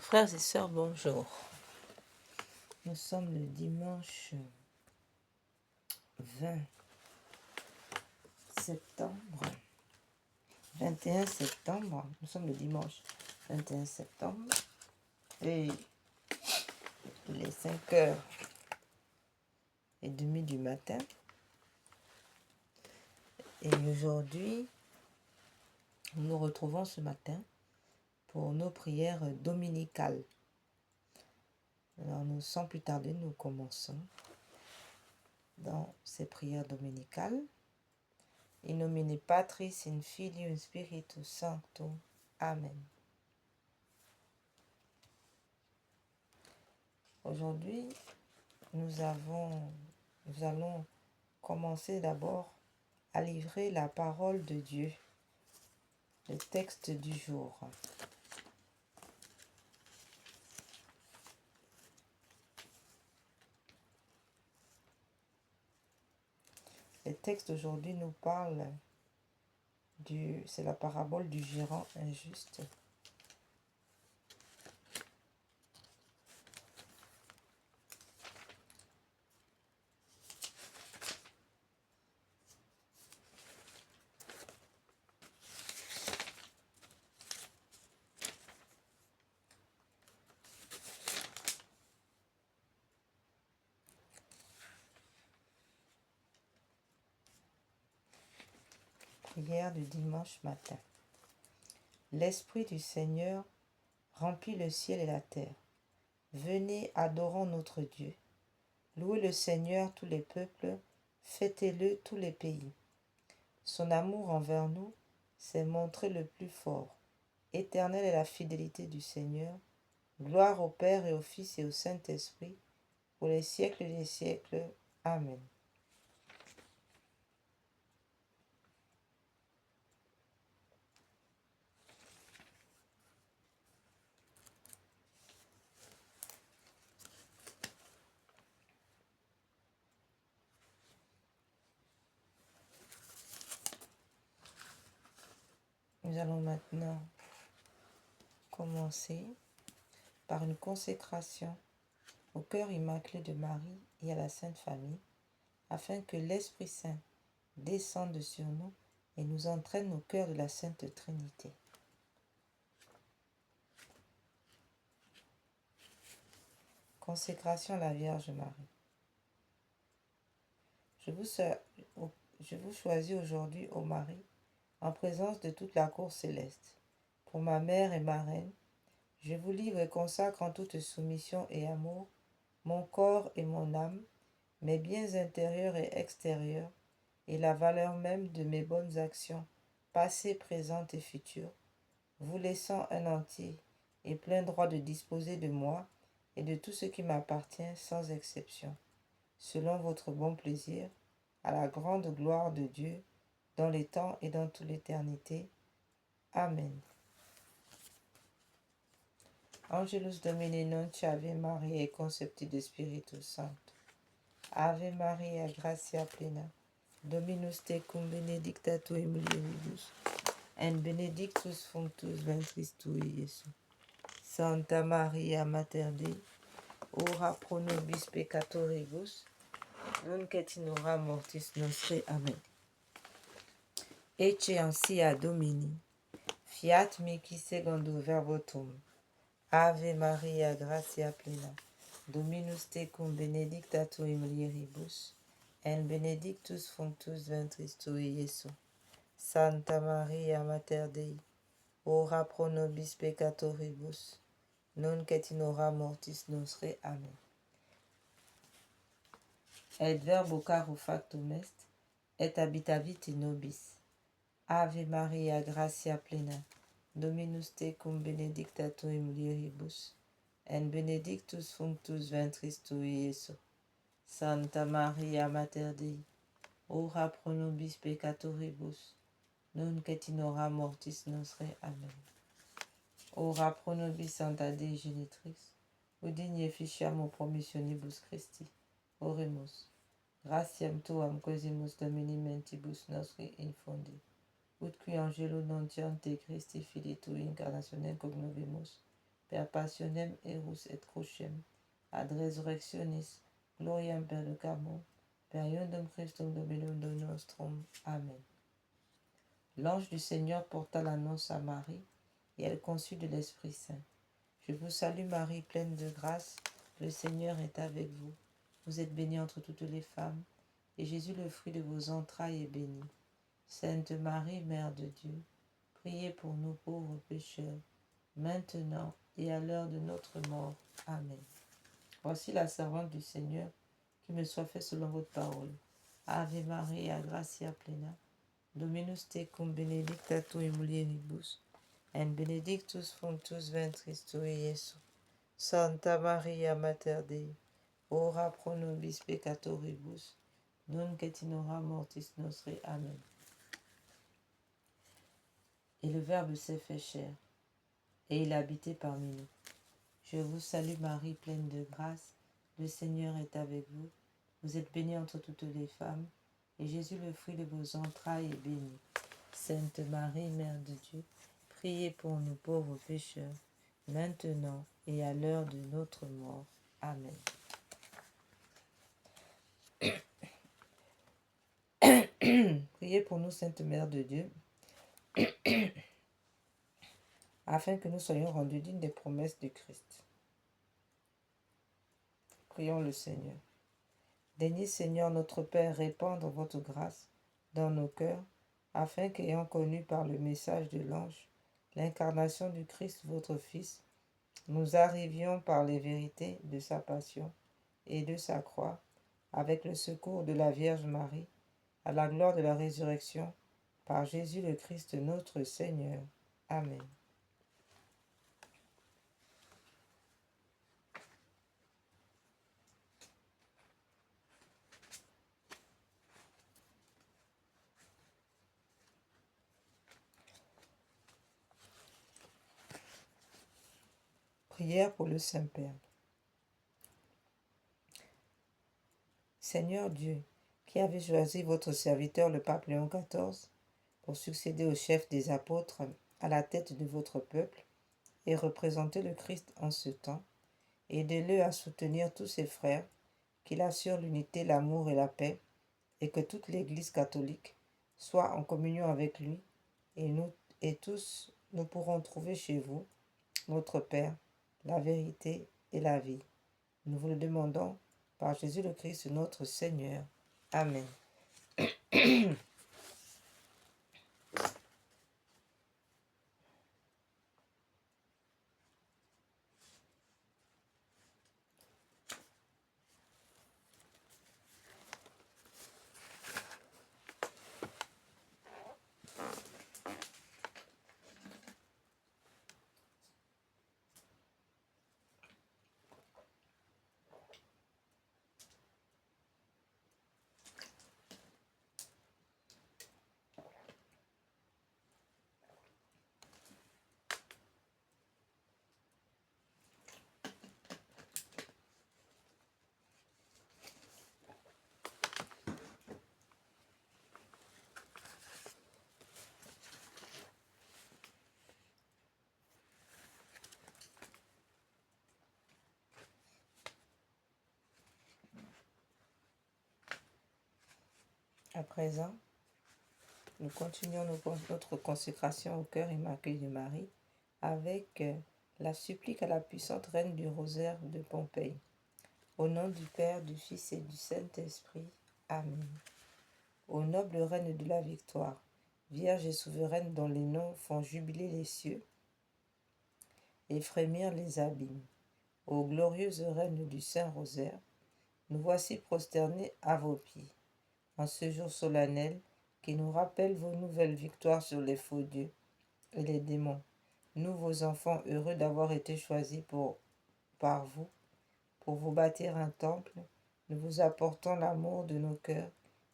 Frères et sœurs, bonjour. Nous sommes le dimanche 20 septembre. 21 septembre. Nous sommes le dimanche 21 septembre. Et il est 5h30 du matin. Et aujourd'hui, nous nous retrouvons ce matin pour nos prières dominicales. Alors, sans plus tarder, nous commençons dans ces prières dominicales. In nomine Patris, in Filio, in Spiritus Sancto. Amen. Aujourd'hui, nous allons commencer d'abord à livrer la parole de Dieu, le texte du jour. Le texte d'aujourd'hui nous parle c'est la parabole du gérant injuste. Prière du dimanche matin. L'Esprit du Seigneur remplit le ciel et la terre. Venez, adorons notre Dieu. Louez le Seigneur tous les peuples, fêtez-le tous les pays. Son amour envers nous s'est montré le plus fort. Éternelle est la fidélité du Seigneur. Gloire au Père et au Fils et au Saint-Esprit, pour les siècles des siècles. Amen. Nous allons maintenant commencer par une consécration au cœur immaculé de Marie et à la Sainte Famille, afin que l'Esprit Saint descende sur nous et nous entraîne au cœur de la Sainte Trinité. Consécration à la Vierge Marie. Je vous choisis aujourd'hui, ô Marie, en présence de toute la cour céleste. Pour ma mère et ma reine, je vous livre et consacre en toute soumission et amour mon corps et mon âme, mes biens intérieurs et extérieurs, et la valeur même de mes bonnes actions, passées, présentes et futures, vous laissant un entier et plein droit de disposer de moi et de tout ce qui m'appartient sans exception, selon votre bon plaisir, à la grande gloire de Dieu, dans les temps et dans toute l'éternité. Amen. Angelus Domini nunc Ave Maria concepti de Spiritus Sancto. Ave Maria gratia plena, Dominus tecum benedicta tu in mulieribus, et benedictus fructus ventris tui, Iesus. Santa Maria Mater Dei, ora pro nobis peccatoribus, nunc et in hora mortis nostre. Amen. Ecce ansia Domini, fiat mihi secundo verbotum. Ave Maria gratia plena, Dominus tecum benedicta tu in mulieribus, et benedictus fructus ventris tui, Iesus. Santa Maria Mater Dei, ora pro nobis peccatoribus, nunc et in hora mortis nostre. Amen. Et verbo caro factum est, et habitavit in nobis. Ave Maria gratia plena, Dominus tecum benedicta tu in mulieribus, et benedictus fructus ventris tui, Iesus. Santa Maria Mater Dei, ora pro nobis peccatoribus, nunc et in hora mortis nostre. Amen. Ora pro nobis Sancta Dei Genitrix, udigne efficiam promissionibus Christi. Oremus. Gratiam tuam quesimus Domini mentibus nostri infundi. Ut qui angelo nuntiante Christi Filii tui incarnationem cognovimus, per passionem erus et crucem, ad resurrectionis gloriam perducamur, per iundum Christum Dominum nostrum. Amen. L'ange du Seigneur porta l'annonce à Marie, et elle conçut de l'Esprit Saint. Je vous salue Marie, pleine de grâce, le Seigneur est avec vous. Vous êtes bénie entre toutes les femmes, et Jésus, le fruit de vos entrailles, est béni. Sainte Marie, Mère de Dieu, priez pour nous pauvres pécheurs, maintenant et à l'heure de notre mort. Amen. Voici la servante du Seigneur, qui me soit fait selon votre parole. Ave Maria, gratia plena, Dominus tecum benedicta tu in mulieribus, et benedictus fructus ventris tui, Iesus. Santa Maria, Mater Dei, ora pro nobis peccatoribus, nunc et in hora mortis nostre. Amen. Et le Verbe s'est fait chair, et il a habité parmi nous. Je vous salue Marie, pleine de grâce, le Seigneur est avec vous. Vous êtes bénie entre toutes les femmes, et Jésus, le fruit de vos entrailles, est béni. Sainte Marie, Mère de Dieu, priez pour nous pauvres pécheurs, maintenant et à l'heure de notre mort. Amen. Priez pour nous, Sainte Mère de Dieu, afin que nous soyons rendus dignes des promesses du Christ. Prions le Seigneur. Daignez, Seigneur notre Père, répandre votre grâce dans nos cœurs, afin qu'ayant connu par le message de l'ange l'incarnation du Christ, votre Fils, nous arrivions par les vérités de sa passion et de sa croix, avec le secours de la Vierge Marie, à la gloire de la résurrection, par Jésus le Christ notre Seigneur. Amen. Prière pour le Saint-Père. Seigneur Dieu, qui avez choisi votre serviteur le pape Léon XIV pour succéder au chef des apôtres à la tête de votre peuple et représenter le Christ en ce temps, aidez-le à soutenir tous ses frères, qu'il assure l'unité, l'amour et la paix, et que toute l'Église catholique soit en communion avec lui, et nous et tous nous pourrons trouver chez vous, notre Père, la vérité et la vie. Nous vous le demandons par Jésus le Christ notre Seigneur. Amen. À présent, nous continuons notre consécration au cœur immaculé de Marie avec la supplique à la puissante reine du rosaire de Pompéi. Au nom du Père, du Fils et du Saint-Esprit. Amen. Ô noble reine de la victoire, Vierge et souveraine dont les noms font jubiler les cieux et frémir les abîmes, ô glorieuse reine du Saint-Rosaire, nous voici prosternés à vos pieds. En ce jour solennel qui nous rappelle vos nouvelles victoires sur les faux dieux et les démons, nous, vos enfants, heureux d'avoir été choisis par vous, pour vous bâtir un temple, nous vous apportons l'amour de nos cœurs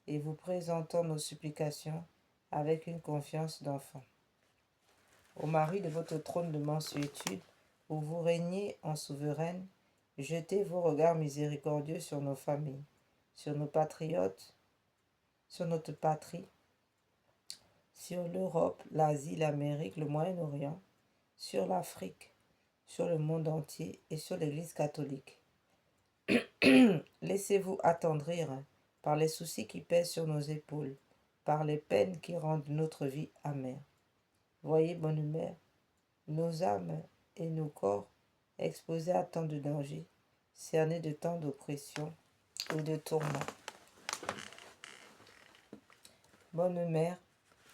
et vous présentons nos supplications avec une confiance d'enfant. Ô Marie de votre trône de mansuétude, où vous régnez en souveraine, jetez vos regards miséricordieux sur nos familles, sur nos patriotes, sur notre patrie, sur l'Europe, l'Asie, l'Amérique, le Moyen-Orient, sur l'Afrique, sur le monde entier et sur l'Église catholique. Laissez-vous attendrir par les soucis qui pèsent sur nos épaules, par les peines qui rendent notre vie amère. Voyez, bonne mère, nos âmes et nos corps exposés à tant de dangers, cernés de tant d'oppressions ou de tourments. Bonne mère,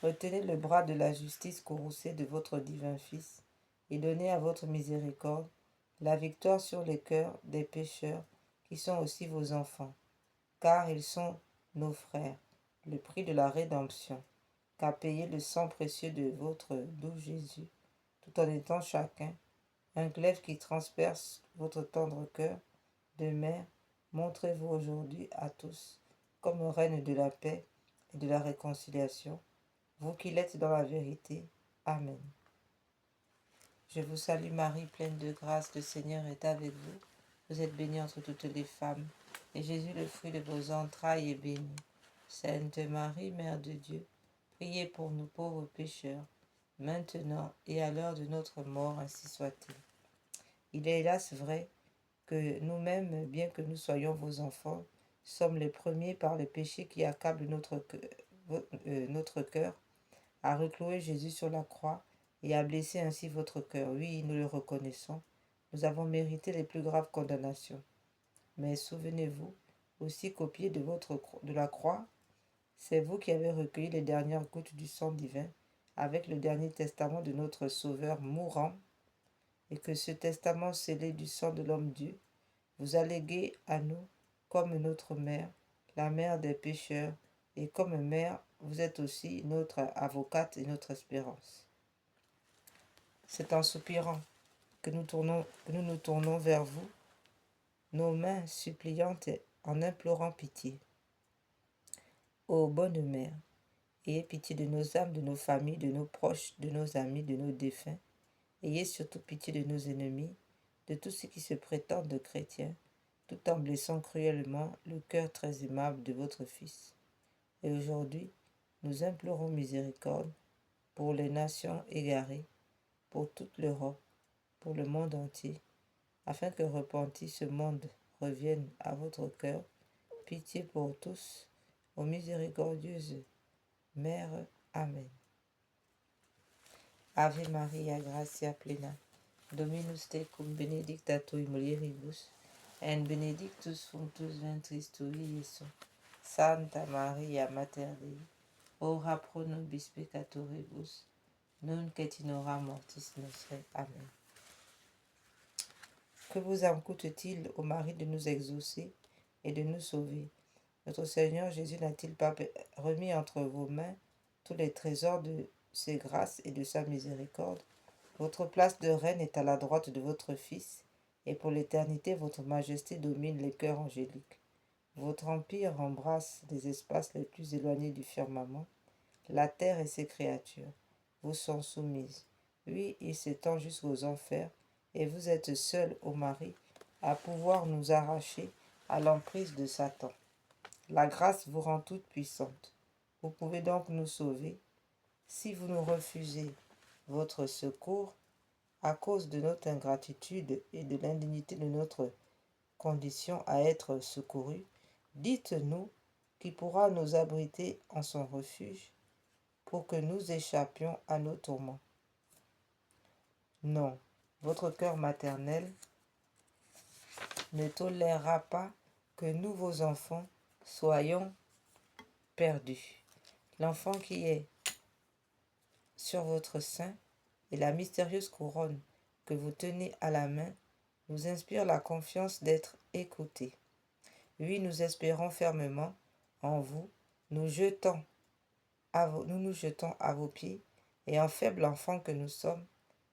retenez le bras de la justice courroucée de votre divin Fils et donnez à votre miséricorde la victoire sur les cœurs des pécheurs qui sont aussi vos enfants, car ils sont nos frères, le prix de la rédemption qu'a payé le sang précieux de votre doux Jésus, tout en étant chacun un glaive qui transperce votre tendre cœur de mère. Montrez-vous aujourd'hui à tous comme reine de la paix et de la réconciliation, vous qui l'êtes dans la vérité. Amen. Je vous salue Marie, pleine de grâce, le Seigneur est avec vous. Vous êtes bénie entre toutes les femmes, et Jésus, le fruit de vos entrailles, est béni. Sainte Marie, Mère de Dieu, priez pour nous pauvres pécheurs, maintenant et à l'heure de notre mort, ainsi soit-il. Il est hélas vrai que nous-mêmes, bien que nous soyons vos enfants, sommes les premiers par les péchés qui accablent notre cœur, à reclouer Jésus sur la croix et à blesser ainsi votre cœur. Oui, nous le reconnaissons, nous avons mérité les plus graves condamnations. Mais souvenez-vous aussi qu'au pied de la croix, c'est vous qui avez recueilli les dernières gouttes du sang divin avec le dernier testament de notre Sauveur mourant, et que ce testament scellé du sang de l'homme-dieu vous a légué à nous comme notre mère, la mère des pécheurs, et comme mère, vous êtes aussi notre avocate et notre espérance. C'est en soupirant que nous nous tournons vers vous, nos mains suppliantes en implorant pitié. Ô bonne mère, ayez pitié de nos âmes, de nos familles, de nos proches, de nos amis, de nos défunts. Ayez surtout pitié de nos ennemis, de tous ceux qui se prétendent chrétiens, tout en blessant cruellement le cœur très aimable de votre Fils. Et aujourd'hui, nous implorons miséricorde pour les nations égarées, pour toute l'Europe, pour le monde entier, afin que repenti ce monde revienne à votre cœur. Pitié pour tous, ô miséricordieuse Mère. Amen. Ave Maria, gratia plena, Dominus tecum, benedicta tui mulieribus, et benedictus fructus ventris tui, Iesus. Santa Maria, Mater Dei, ora pro nobis peccatoribus, nunc et in hora mortis nostre. Amen. Que vous en coûte-t-il, ô Marie, de nous exaucer et de nous sauver? Notre Seigneur Jésus n'a-t-il pas remis entre vos mains tous les trésors de ses grâces et de sa miséricorde? Votre place de reine est à la droite de votre Fils, et pour l'éternité votre majesté domine les cœurs angéliques. Votre empire embrasse les espaces les plus éloignés du firmament. La terre et ses créatures vous sont soumises. Oui, il s'étend jusqu'aux enfers, et vous êtes seul, ô Marie, à pouvoir nous arracher à l'emprise de Satan. La grâce vous rend toute puissante. Vous pouvez donc nous sauver. Si vous nous refusez votre secours, à cause de notre ingratitude et de l'indignité de notre condition à être secourus, dites-nous qui pourra nous abriter en son refuge pour que nous échappions à nos tourments. Non, votre cœur maternel ne tolérera pas que nous, vos enfants, soyons perdus. L'enfant qui est sur votre sein et la mystérieuse couronne que vous tenez à la main nous inspire la confiance d'être écoutés. Oui, nous espérons fermement en vous, nous nous jetons à vos pieds, et en faible enfant que nous sommes,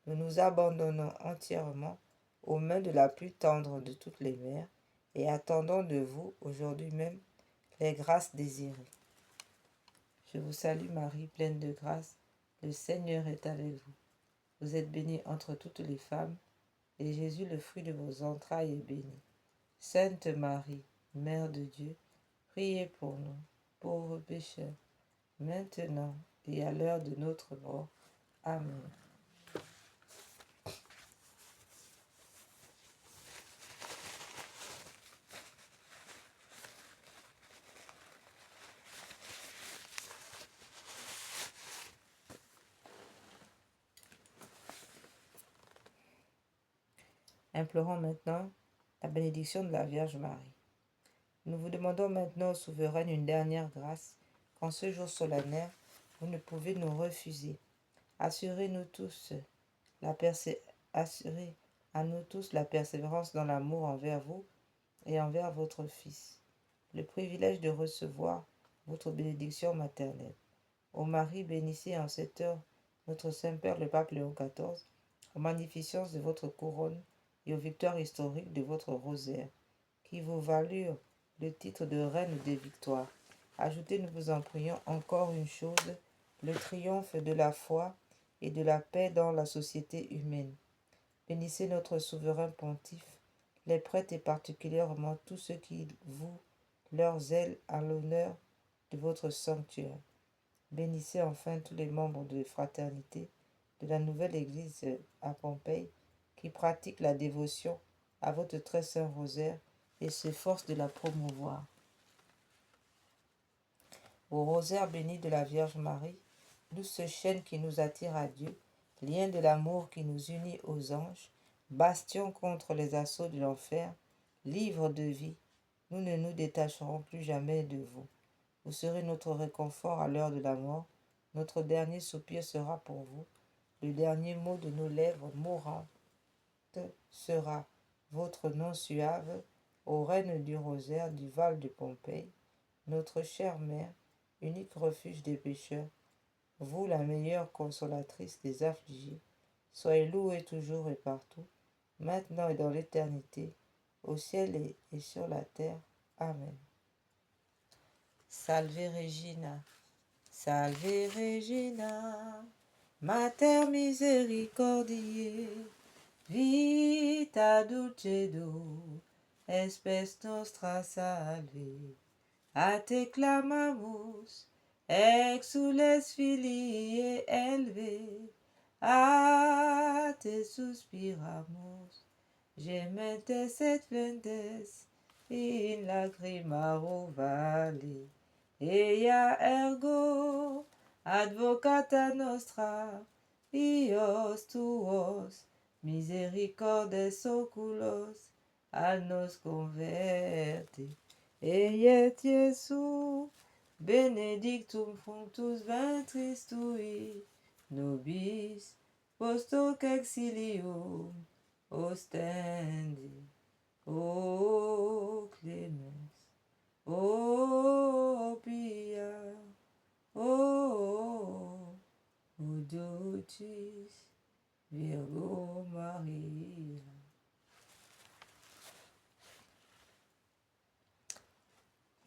nous nous abandonnons entièrement aux mains de la plus tendre de toutes les mères, et attendons de vous aujourd'hui même les grâces désirées. Je vous salue Marie, pleine de grâce, le Seigneur est avec vous. Vous êtes bénie entre toutes les femmes, et Jésus, le fruit de vos entrailles, est béni. Sainte Marie, Mère de Dieu, priez pour nous, pauvres pécheurs, maintenant et à l'heure de notre mort. Amen. Implorons maintenant la bénédiction de la Vierge Marie. Nous vous demandons maintenant, souveraine, une dernière grâce, qu'en ce jour solennel, vous ne pouvez nous refuser. Assurez-nous tous assurez à nous tous la persévérance dans l'amour envers vous et envers votre Fils, le privilège de recevoir votre bénédiction maternelle. Ô Marie, bénissez en cette heure notre Saint-Père le Pape Léon XIV, aux magnificences de votre couronne et aux victoires historiques de votre rosaire, qui vous valurent le titre de Reine des victoires. Ajoutez, nous vous en prions, encore une chose, le triomphe de la foi et de la paix dans la société humaine. Bénissez notre souverain pontife, les prêtres et particulièrement tous ceux qui vouent leurs ailes à l'honneur de votre sanctuaire. Bénissez enfin tous les membres de fraternité de la nouvelle église à Pompéi qui pratiquent la dévotion à votre très saint rosaire et s'efforcent de la promouvoir. Au rosaire béni de la Vierge Marie, douce chaîne qui nous attire à Dieu, lien de l'amour qui nous unit aux anges, bastion contre les assauts de l'enfer, livre de vie, nous ne nous détacherons plus jamais de vous. Vous serez notre réconfort à l'heure de la mort, notre dernier soupir sera pour vous, le dernier mot de nos lèvres mourantes sera votre nom suave, ô reine du rosaire du Val de Pompéi, notre chère mère, unique refuge des pécheurs, vous la meilleure consolatrice des affligés, soyez louée toujours et partout, maintenant et dans l'éternité, au ciel et sur la terre. Amen. Salve Regina, Salve Regina, Mater misericordiae, vita dulcedo, espes nostra salve. A te clamamus, exules filii elve, a te suspiramus, gementes et flentes, in lacrimaro vale. Ea ergo, advocata nostra, ios tuos, misericordes oculos, a nos converte. Eiet Iesu, benedictum fructus ventris tui, nobis post hoc exilium ostendi. O clemens, o pia, o dulcis Virgo Maria.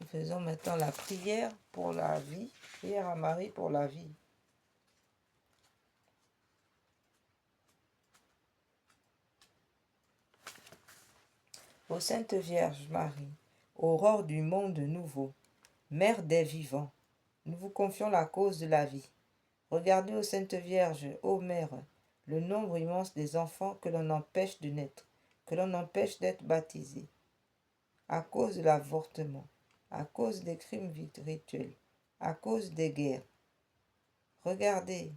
Nous faisons maintenant la prière pour la vie, prière à Marie pour la vie. Ô Sainte Vierge Marie, aurore du monde nouveau, Mère des vivants, nous vous confions la cause de la vie. Regardez, ô Sainte Vierge, ô Mère, le nombre immense des enfants que l'on empêche de naître, que l'on empêche d'être baptisés, à cause de l'avortement, à cause des crimes rituels, à cause des guerres. Regardez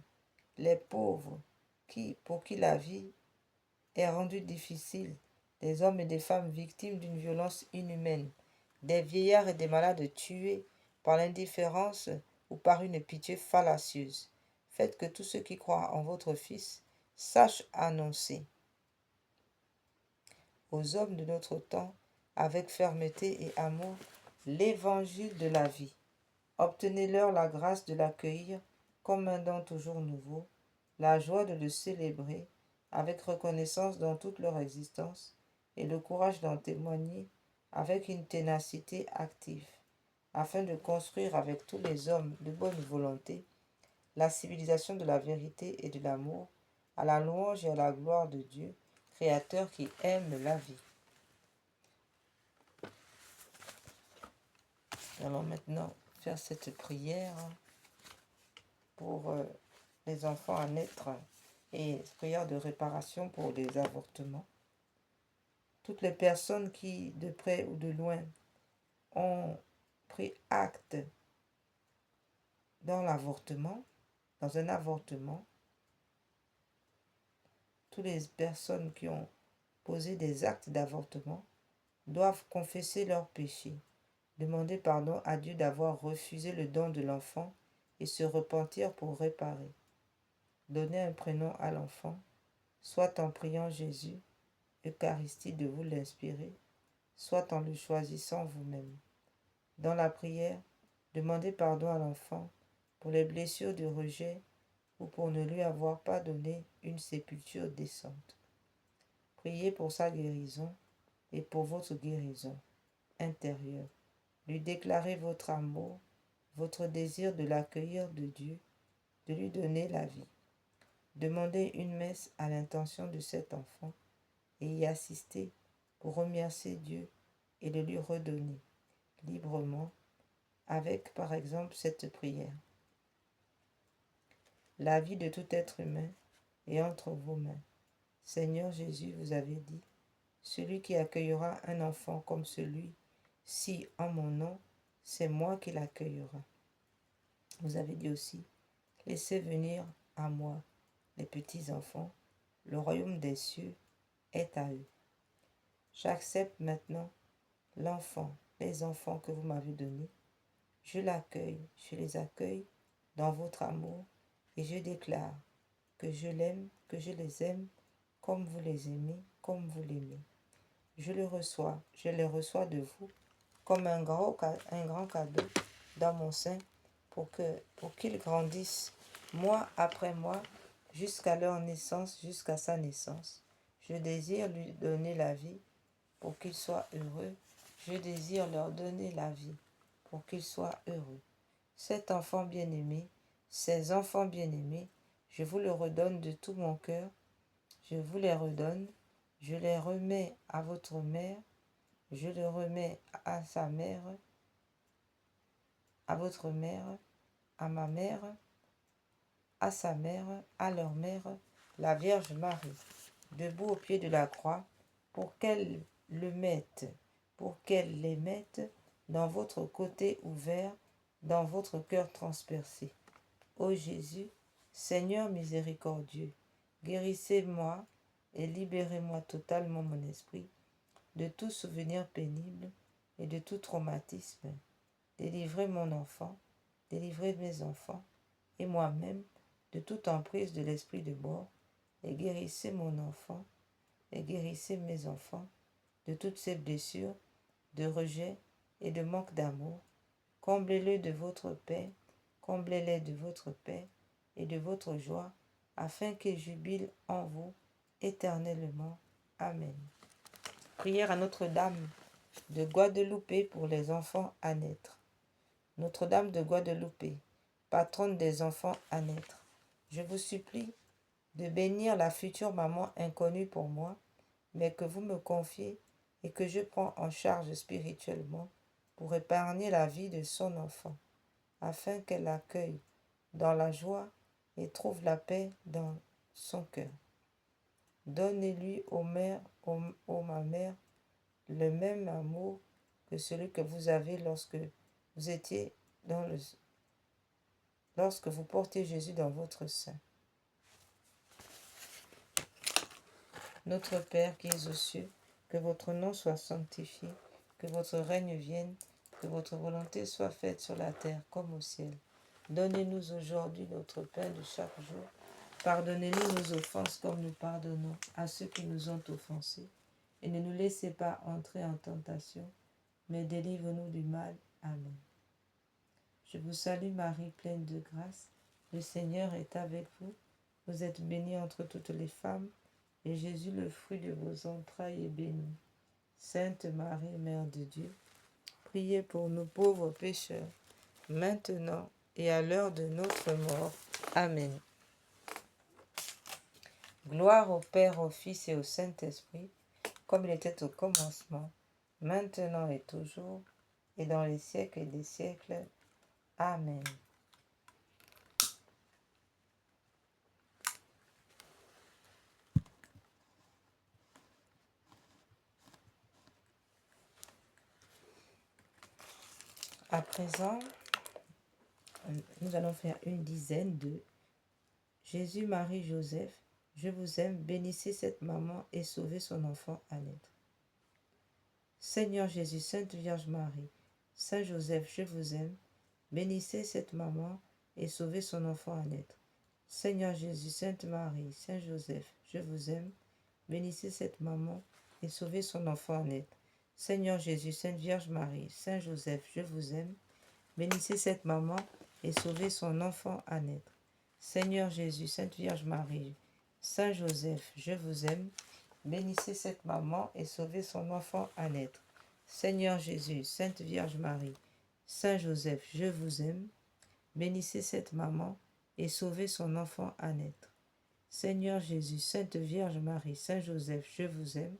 les pauvres pour qui la vie est rendue difficile, des hommes et des femmes victimes d'une violence inhumaine, des vieillards et des malades tués par l'indifférence ou par une pitié fallacieuse. Faites que tous ceux qui croient en votre Fils sachent annoncer aux hommes de notre temps, avec fermeté et amour, l'évangile de la vie. Obtenez-leur la grâce de l'accueillir comme un don toujours nouveau, la joie de le célébrer avec reconnaissance dans toute leur existence et le courage d'en témoigner avec une ténacité active, afin de construire avec tous les hommes de bonne volonté la civilisation de la vérité et de l'amour, à la louange et à la gloire de Dieu, Créateur qui aime la vie. Nous allons maintenant faire cette prière pour les enfants à naître et prière de réparation pour les avortements. Toutes les personnes qui, de près ou de loin, ont pris acte dans un avortement, toutes les personnes qui ont posé des actes d'avortement doivent confesser leurs péchés, demander pardon à Dieu d'avoir refusé le don de l'enfant et se repentir pour réparer. Donnez un prénom à l'enfant, soit en priant Jésus, Eucharistie de vous l'inspirer, soit en le choisissant vous-même. Dans la prière, demandez pardon à l'enfant pour les blessures de rejet ou pour ne lui avoir pas donné une sépulture décente. Priez pour sa guérison et pour votre guérison intérieure. Lui déclarez votre amour, votre désir de l'accueillir de Dieu, de lui donner la vie. Demandez une messe à l'intention de cet enfant et y assister pour remercier Dieu et le lui redonner librement avec par exemple cette prière. La vie de tout être humain est entre vos mains. Seigneur Jésus, vous avez dit, celui qui accueillera un enfant comme celui-ci en mon nom, c'est moi qui l'accueillera. Vous avez dit aussi, laissez venir à moi les petits enfants, le royaume des cieux est à eux. J'accepte maintenant l'enfant, les enfants que vous m'avez donnés. Je les accueille dans votre amour et je déclare que je l'aime, que je les aime comme vous les aimez, comme vous l'aimez. Je les reçois de vous comme un grand cadeau dans mon sein pour qu'ils grandissent mois après mois jusqu'à leur naissance, jusqu'à sa naissance. Je désire lui donner la vie pour qu'ils soient heureux. Je désire leur donner la vie pour qu'ils soient heureux. Cet enfant bien-aimé, ces enfants bien-aimés, je vous le redonne de tout mon cœur. Je vous les redonne. Je les remets à votre mère. Je les remets à sa mère, à votre mère, à ma mère, à sa mère, à leur mère, la Vierge Marie, debout au pied de la croix, pour qu'elle les mette dans votre côté ouvert, dans votre cœur transpercé. Ô Jésus, Seigneur miséricordieux, guérissez-moi et libérez-moi totalement mon esprit de tout souvenir pénible et de tout traumatisme. Délivrez mon enfant, délivrez mes enfants et moi-même de toute emprise de l'esprit de mort, et guérissez mon enfant et guérissez mes enfants de toutes ces blessures de rejet et de manque d'amour. Comblez-les de votre paix, comblez-les de votre paix et de votre joie, afin qu'ils jubilent en vous éternellement. Amen. Prière à Notre-Dame de Guadeloupe pour les enfants à naître. Notre-Dame de Guadeloupe, patronne des enfants à naître, je vous supplie de bénir la future maman inconnue pour moi, mais que vous me confiez et que je prends en charge spirituellement pour épargner la vie de son enfant, afin qu'elle l'accueille dans la joie et trouve la paix dans son cœur. Donnez-lui ma mère, le même amour que celui que vous avez lorsque vous portez Jésus dans votre sein. Notre Père qui es aux cieux, que votre nom soit sanctifié, que votre règne vienne, que votre volonté soit faite sur la terre comme au ciel. Donnez-nous aujourd'hui notre pain de chaque jour. Pardonnez-nous nos offenses comme nous pardonnons à ceux qui nous ont offensés. Et ne nous laissez pas entrer en tentation, mais délivre-nous du mal. Amen. Je vous salue Marie, pleine de grâce. Le Seigneur est avec vous. Vous êtes bénie entre toutes les femmes, et Jésus, le fruit de vos entrailles, est béni. Sainte Marie, Mère de Dieu, priez pour nous pauvres pécheurs, maintenant et à l'heure de notre mort. Amen. Gloire au Père, au Fils et au Saint-Esprit, comme il était au commencement, maintenant et toujours, et dans les siècles des siècles. Amen. À présent, nous allons faire une dizaine de Jésus, Marie, Joseph, je vous aime. Bénissez cette maman et sauvez son enfant à naître. Seigneur Jésus, Sainte Vierge Marie, Saint Joseph, je vous aime. Bénissez cette maman et sauvez son enfant à naître. Seigneur Jésus, Sainte Marie, Saint Joseph, je vous aime. Bénissez cette maman et sauvez son enfant à naître. Seigneur Jésus, Sainte Vierge Marie, Saint Joseph, je vous aime. Bénissez cette maman et sauvez son enfant à naître. Seigneur Jésus, Sainte Vierge Marie, Saint Joseph, je vous aime. Bénissez cette maman et sauvez son enfant à naître. Seigneur Jésus, Sainte Vierge Marie, Saint Joseph, je vous aime. Bénissez cette maman et sauvez son enfant à naître. Seigneur Jésus, Sainte Vierge Marie, Saint Joseph, je vous aime.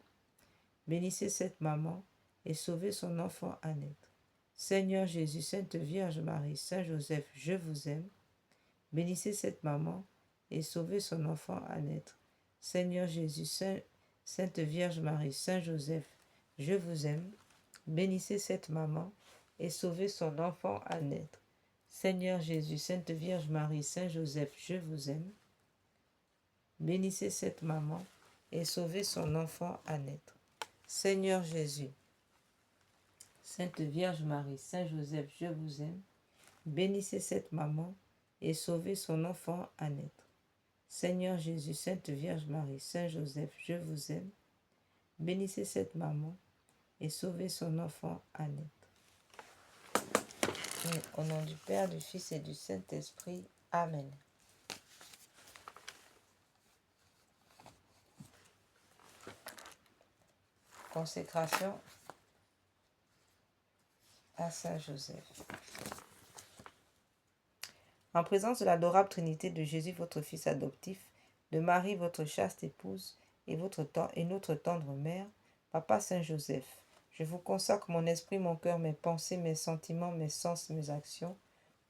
Bénissez cette maman et sauvez son enfant à naître. Seigneur Jésus, Sainte Vierge Marie, Saint Joseph, je vous aime. Bénissez cette maman et sauvez son enfant à naître. Seigneur Jésus, Sainte Vierge Marie, Saint Joseph, je vous aime. Bénissez cette maman et sauvez son enfant à naître. Seigneur Jésus, Sainte Vierge Marie, Saint Joseph, je vous aime. Bénissez cette maman et sauvez son enfant à naître. Seigneur Jésus, Sainte Vierge Marie, Saint Joseph, je vous aime. Bénissez cette maman et sauvez son enfant à naître. Seigneur Jésus, Sainte Vierge Marie, Saint Joseph, je vous aime. Bénissez cette maman et sauvez son enfant à naître. Et au nom du Père, du Fils et du Saint-Esprit. Amen. Consécration à Saint Joseph. En présence de l'adorable Trinité de Jésus, votre Fils adoptif, de Marie, votre chaste épouse, et notre tendre mère, Papa Saint Joseph, je vous consacre mon esprit, mon cœur, mes pensées, mes sentiments, mes sens, mes actions,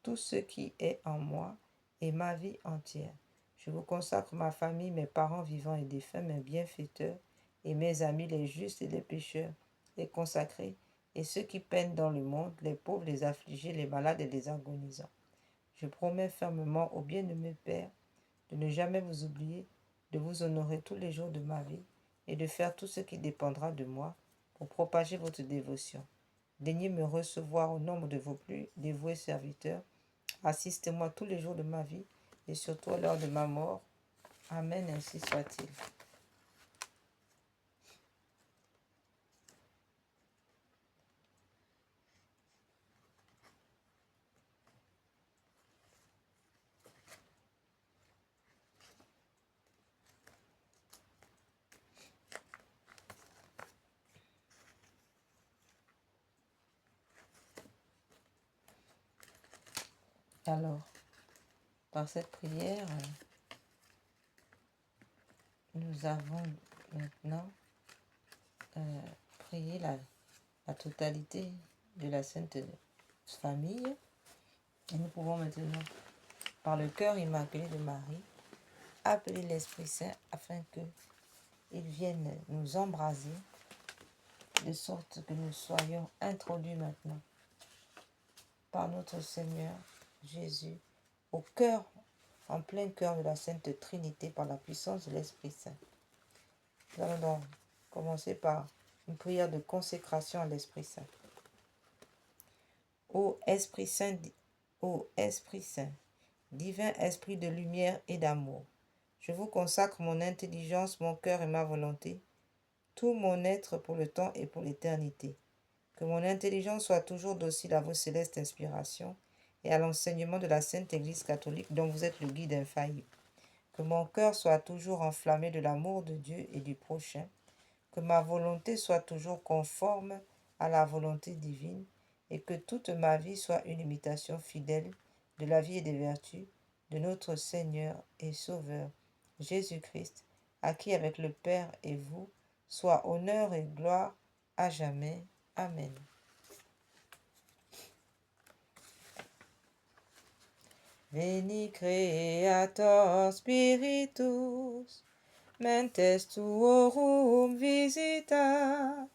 tout ce qui est en moi et ma vie entière. Je vous consacre ma famille, mes parents vivants et défunts, mes bienfaiteurs, et mes amis, les justes et les pécheurs, les consacrés, et ceux qui peinent dans le monde, les pauvres, les affligés, les malades et les agonisants. Je promets fermement au bien-aimé Père de ne jamais vous oublier, de vous honorer tous les jours de ma vie et de faire tout ce qui dépendra de moi pour propager votre dévotion. Daignez me recevoir au nombre de vos plus dévoués serviteurs. Assistez-moi tous les jours de ma vie et surtout à l'heure de ma mort. Amen, ainsi soit-il. Alors, par cette prière, nous avons maintenant prié la totalité de la Sainte Famille. Et nous pouvons maintenant, par le cœur immaculé de Marie, appeler l'Esprit Saint afin qu'il vienne nous embraser, de sorte que nous soyons introduits maintenant par notre Seigneur Jésus au cœur, en plein cœur de la Sainte Trinité par la puissance de l'Esprit Saint. Nous allons donc commencer par une prière de consécration à l'Esprit Saint. Ô Esprit Saint, divin Esprit de lumière et d'amour, je vous consacre mon intelligence, mon cœur et ma volonté, tout mon être pour le temps et pour l'éternité. Que mon intelligence soit toujours docile à vos célestes inspirations et à l'enseignement de la Sainte Église catholique dont vous êtes le guide infaillible. Que mon cœur soit toujours enflammé de l'amour de Dieu et du prochain. Que ma volonté soit toujours conforme à la volonté divine et que toute ma vie soit une imitation fidèle de la vie et des vertus de notre Seigneur et Sauveur Jésus-Christ, à qui avec le Père et vous soit honneur et gloire à jamais. Amen. Veni Creator Spiritus, mentes tuorum visita,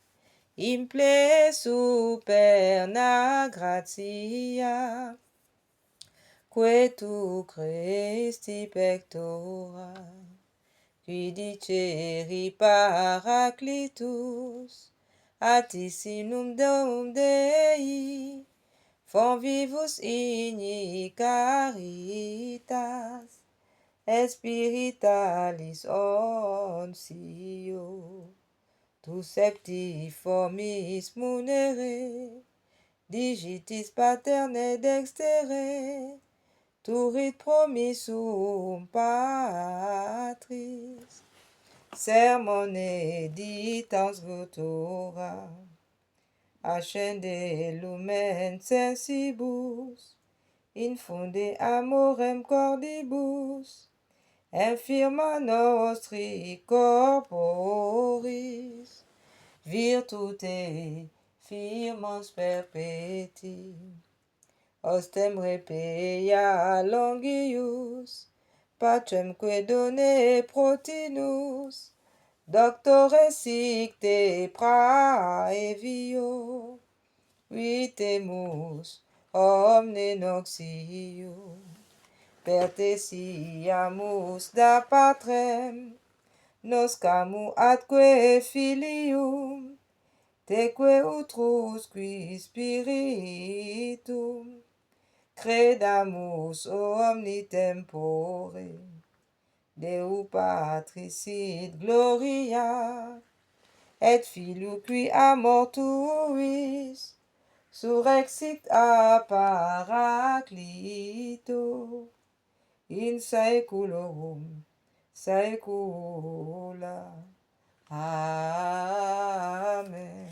imple superna gratia, que tu Christi pectora, Fidiceri Paraclitus, Atissimum Deum Dei, Convivus igni caritas, Spiritualis onsio, tu septiformis munere, digitis paterne dextere, turit promissum patris, sermone ditans scriptura, ascende lumen sensibus, infunde amorem cordibus, infirma nostri corporis, virtute firmans perpeti, ostem repeia longius, pacemque done protinus, doctore sicte praevio, vitemus omne noxio, pertesiamus da patrem, noscamu atque filium, teque utrusque spiritum, credamus omni tempore, Deu Patris sit gloria, et Filio qui amor tuis, surrexit a Paraclito, in saeculorum saecula. Amen.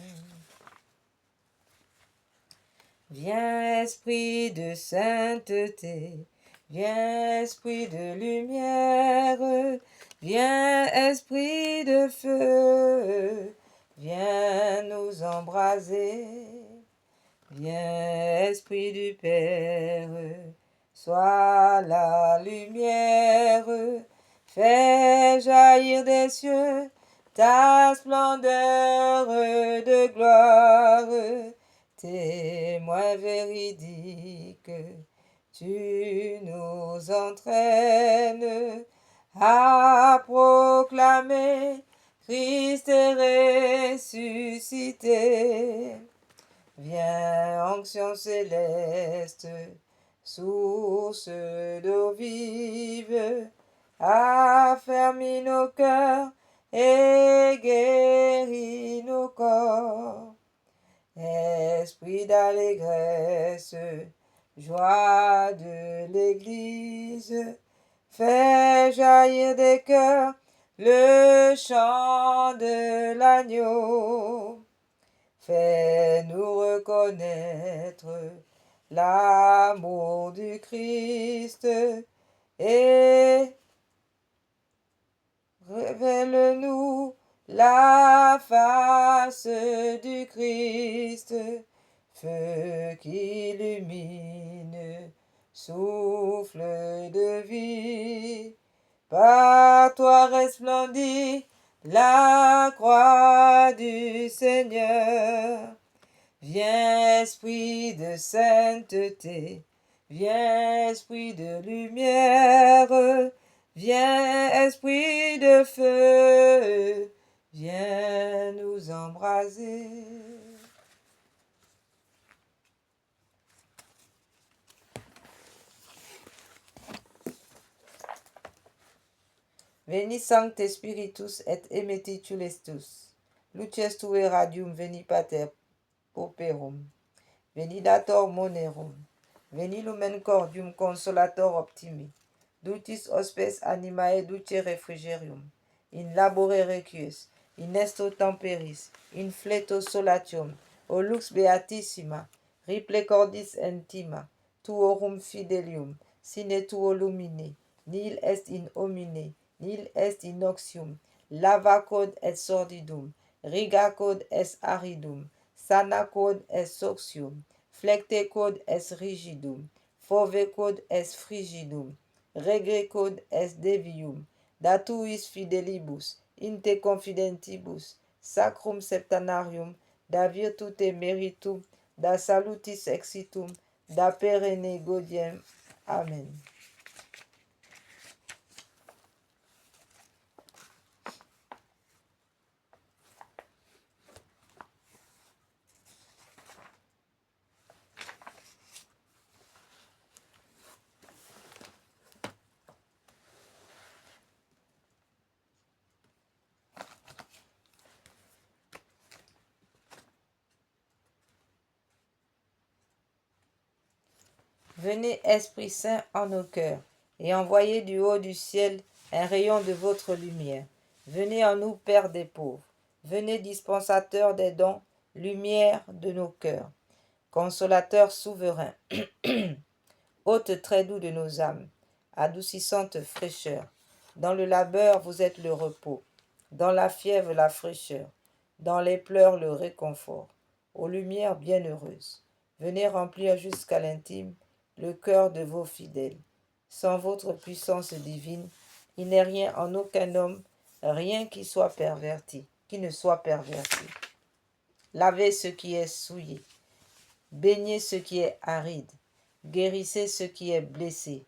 Viens esprit de sainteté, viens esprit de lumière, viens esprit de feu, viens nous embraser. Viens esprit du Père, sois la lumière, fais jaillir des cieux ta splendeur de gloire, témoin véridique, tu nous entraînes à proclamer Christ est ressuscité. Viens, onction céleste, source d'eau vive, affermis nos cœurs et guéris nos corps. Esprit d'allégresse, joie de l'Église, fais jaillir des cœurs le chant de l'agneau. Fais-nous reconnaître l'amour du Christ et révèle-nous la face du Christ, feu qui illumine, souffle de vie. Par toi resplendit la croix du Seigneur. Viens esprit de sainteté, viens esprit de lumière, viens esprit de feu, viens nous embraser. Veni Sancte Spiritus et emetti tulestus, luces tue radium veni pater pauperum, veni dator monerum, veni lumen cordium consolator optimi, dutis hospes animae duce refrigerium, in labore requies, in esto temperis, in fleto solatium, o lux beatissima, riple cordis intima, tuorum fidelium, sine tuo lumine, nihil est in homine, nihil est in oxium, lava quod et sordidum, riga quod est aridum, sana quod est soxium, flecte quod est rigidum, fove quod est frigidum, regre quod est devium, datuis fidelibus, in te confidentibus, sacrum septenarium, da virtute meritum, da salutis exitum, da perenne godiem. Amen. Venez, Esprit Saint, en nos cœurs, et envoyez du haut du ciel un rayon de votre lumière. Venez en nous, Père des pauvres. Venez, dispensateur des dons, lumière de nos cœurs. Consolateur souverain, hôte très doux de nos âmes, adoucissante fraîcheur. Dans le labeur, vous êtes le repos. Dans la fièvre, la fraîcheur. Dans les pleurs, le réconfort. Aux lumières bienheureuses, venez remplir jusqu'à l'intime le cœur de vos fidèles. Sans votre puissance divine, il n'est rien en aucun homme, rien qui soit perverti, qui ne soit perverti. Lavez ce qui est souillé, baignez ce qui est aride, guérissez ce qui est blessé,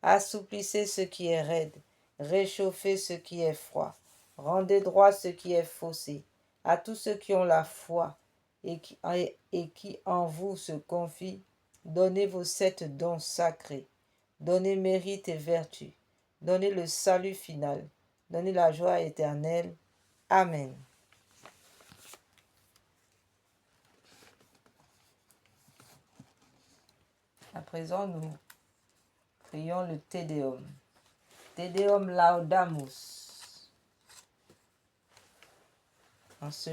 assouplissez ce qui est raide, réchauffez ce qui est froid, rendez droit ce qui est faussé, à tous ceux qui ont la foi et qui en vous se confient, donnez vos 7 dons sacrés, donnez mérite et vertu, donnez le salut final, donnez la joie éternelle. Amen. À présent, nous prions le Te Deum. Te Deum laudamus. En ce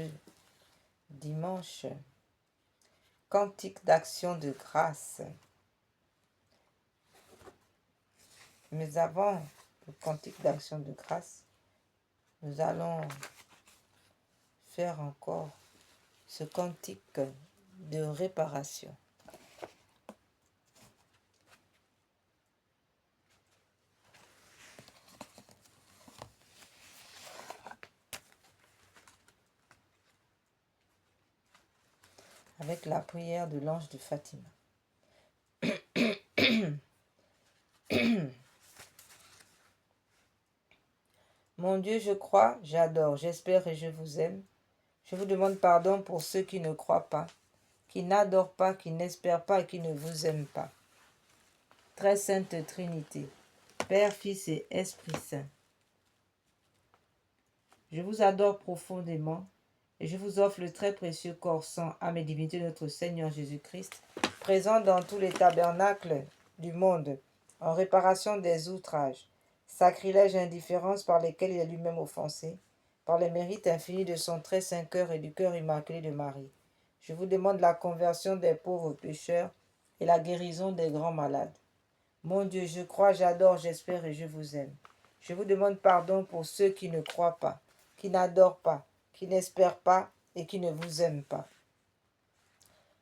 dimanche, cantique d'action de grâce. Mais avant le cantique d'action de grâce, nous allons faire encore ce cantique de réparation. Avec la prière de l'ange de Fatima. Mon Dieu, je crois, j'adore, j'espère et je vous aime. Je vous demande pardon pour ceux qui ne croient pas, qui n'adorent pas, qui n'espèrent pas et qui ne vous aiment pas. Très sainte Trinité, Père, Fils et Esprit Saint, je vous adore profondément et je vous offre le très précieux corps, sang, âme et divinité de notre Seigneur Jésus-Christ, présent dans tous les tabernacles du monde, en réparation des outrages, sacrilèges et indifférences par lesquels il est lui-même offensé, par les mérites infinis de son très saint cœur et du cœur immaculé de Marie. Je vous demande la conversion des pauvres pécheurs et la guérison des grands malades. Mon Dieu, je crois, j'adore, j'espère et je vous aime. Je vous demande pardon pour ceux qui ne croient pas, qui n'adorent pas, qui n'espèrent pas et qui ne vous aiment pas.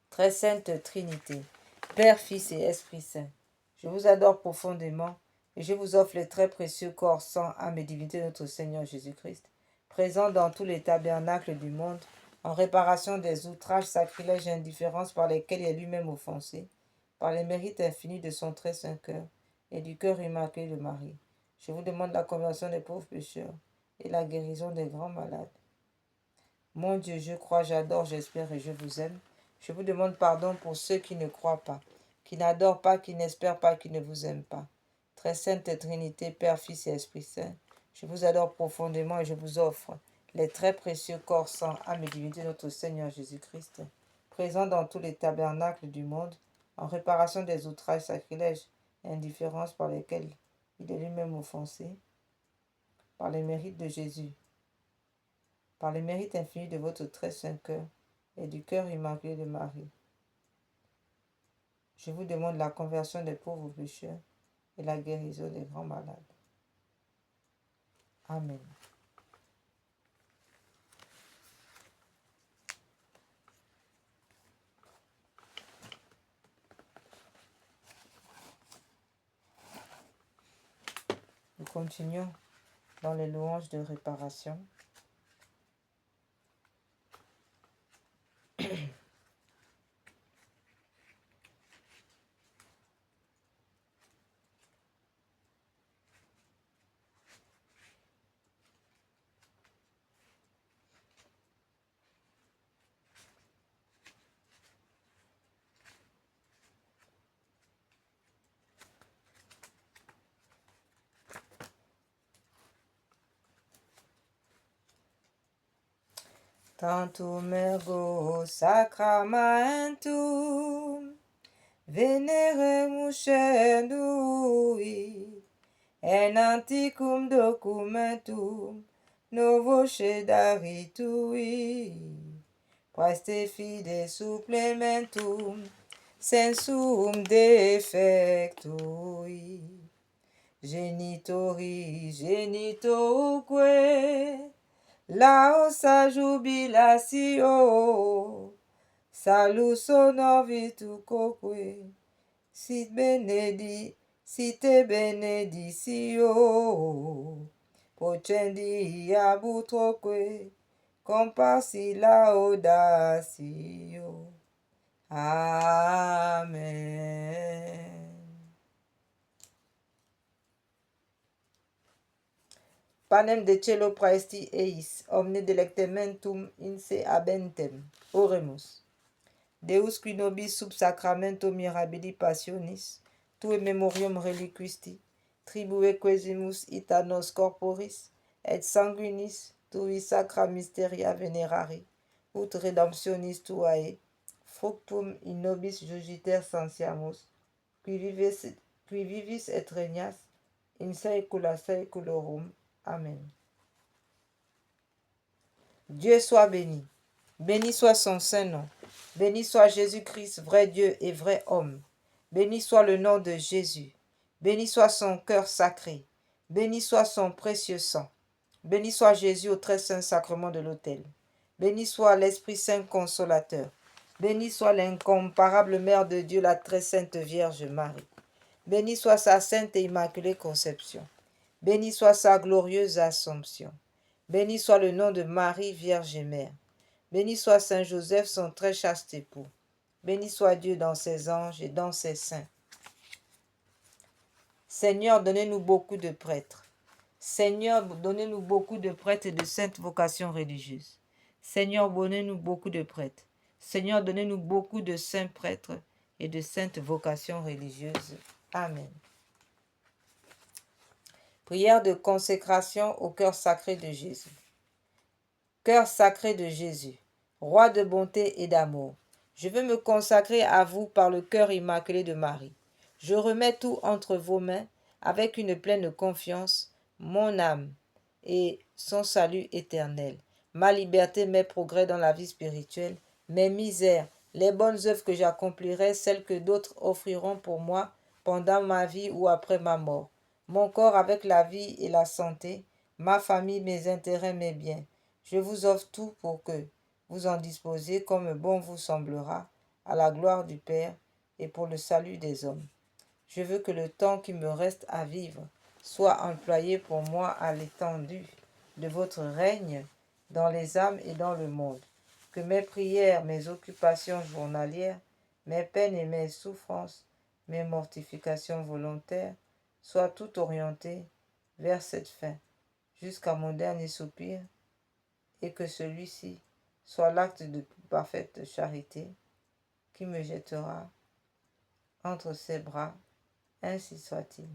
Très sainte Trinité, Père, Fils et Esprit Saint, je vous adore profondément et je vous offre le très précieux corps, sang, âme et divinité de notre Seigneur Jésus-Christ, présent dans tous les tabernacles du monde, en réparation des outrages, sacrilèges et indifférences par lesquels il est lui-même offensé, par les mérites infinis de son très saint cœur et du cœur immaculé de Marie. Je vous demande la conversion des pauvres pécheurs et la guérison des grands malades. Mon Dieu, je crois, j'adore, j'espère et je vous aime. Je vous demande pardon pour ceux qui ne croient pas, qui n'adorent pas, qui n'espèrent pas, qui ne vous aiment pas. Très sainte Trinité, Père, Fils et Esprit Saint, je vous adore profondément et je vous offre les très précieux corps, sang, âme et divinité de notre Seigneur Jésus-Christ, présent dans tous les tabernacles du monde, en réparation des outrages, sacrilèges et indifférences par lesquels il est lui-même offensé, par les mérites de Jésus, par les mérites infinis de votre très saint cœur et du cœur immaculé de Marie. Je vous demande la conversion des pauvres pécheurs et la guérison des grands malades. Amen. Nous continuons dans les louanges de réparation. Tantum ergo sacramentum veneremus cernui, en anticum documentum novo cedaritui, praeste fide supplementum sensum defectui, genitoque, laosa jubilatio, salus honor virtucoque, site beneditio, procendi abutroque, comparsi laudatio. Amen. Panem de cielo praesti eis, omne delectementum inse habentem. Oremus. Deus qui nobis sub sacramento mirabili passionis, tue memoriam reliquisti, tribue quesimus ita nos corporis, et sanguinis tui sacra mysteria venerari, ut redemptionis tuae, fructum in nobis jugiter sensiamus, qui vivis et regnas in saecula saeculorum. Amen. Dieu soit béni. Béni soit son saint nom. Béni soit Jésus-Christ, vrai Dieu et vrai homme. Béni soit le nom de Jésus. Béni soit son cœur sacré. Béni soit son précieux sang. Béni soit Jésus au très saint sacrement de l'autel. Béni soit l'Esprit Saint consolateur. Béni soit l'incomparable Mère de Dieu, la très sainte Vierge Marie. Béni soit sa sainte et immaculée conception. Béni soit sa glorieuse Assomption. Béni soit le nom de Marie, Vierge et Mère. Béni soit Saint Joseph, son très chaste époux. Béni soit Dieu dans ses anges et dans ses saints. Seigneur, donnez-nous beaucoup de prêtres. Seigneur, donnez-nous beaucoup de prêtres et de saintes vocations religieuses. Seigneur, donnez-nous beaucoup de prêtres. Seigneur, donnez-nous beaucoup de saints prêtres et de saintes vocations religieuses. Amen. Prière de consécration au cœur sacré de Jésus. Cœur sacré de Jésus, roi de bonté et d'amour, je veux me consacrer à vous par le cœur immaculé de Marie. Je remets tout entre vos mains avec une pleine confiance, mon âme et son salut éternel, ma liberté, mes progrès dans la vie spirituelle, mes misères, les bonnes œuvres que j'accomplirai, celles que d'autres offriront pour moi pendant ma vie ou après ma mort, mon corps avec la vie et la santé, ma famille, mes intérêts, mes biens. Je vous offre tout pour que vous en disposiez comme bon vous semblera, à la gloire du Père et pour le salut des hommes. Je veux que le temps qui me reste à vivre soit employé pour moi à l'étendue de votre règne dans les âmes et dans le monde. Que mes prières, mes occupations journalières, mes peines et mes souffrances, mes mortifications volontaires soient toutes orientées vers cette fin, jusqu'à mon dernier soupir, et que celui-ci soit l'acte de parfaite charité qui me jettera entre ses bras, ainsi soit-il.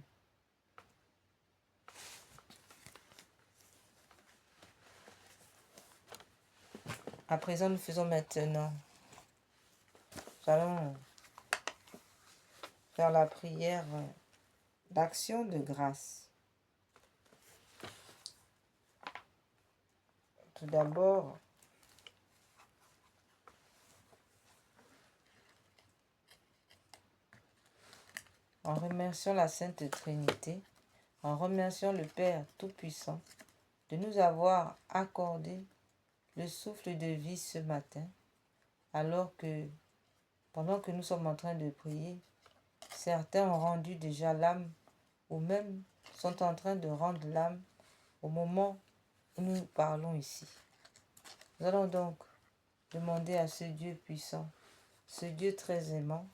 À présent, nous faisons maintenant, nous allons faire la prière d'action de grâce. Tout d'abord, en remerciant la Sainte Trinité, en remerciant le Père Tout-Puissant de nous avoir accordé le souffle de vie ce matin, alors que, pendant que nous sommes en train de prier, certains ont rendu déjà l'âme, ou même sont en train de rendre l'âme au moment où nous parlons ici. Nous allons donc demander à ce Dieu puissant, ce Dieu très aimant,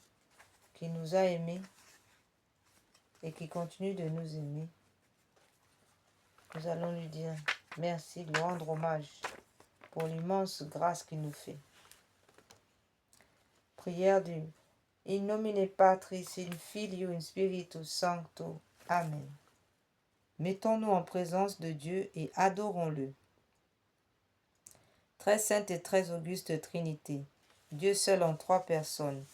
qui nous a aimés et qui continue de nous aimer. Nous allons lui dire merci, lui rendre hommage pour l'immense grâce qu'il nous fait. Prière du In nomine Patris, in Filio, in Spiritus Sancto. Amen. Mettons-nous en présence de Dieu et adorons-le. Très sainte et très auguste Trinité, Dieu seul en trois personnes,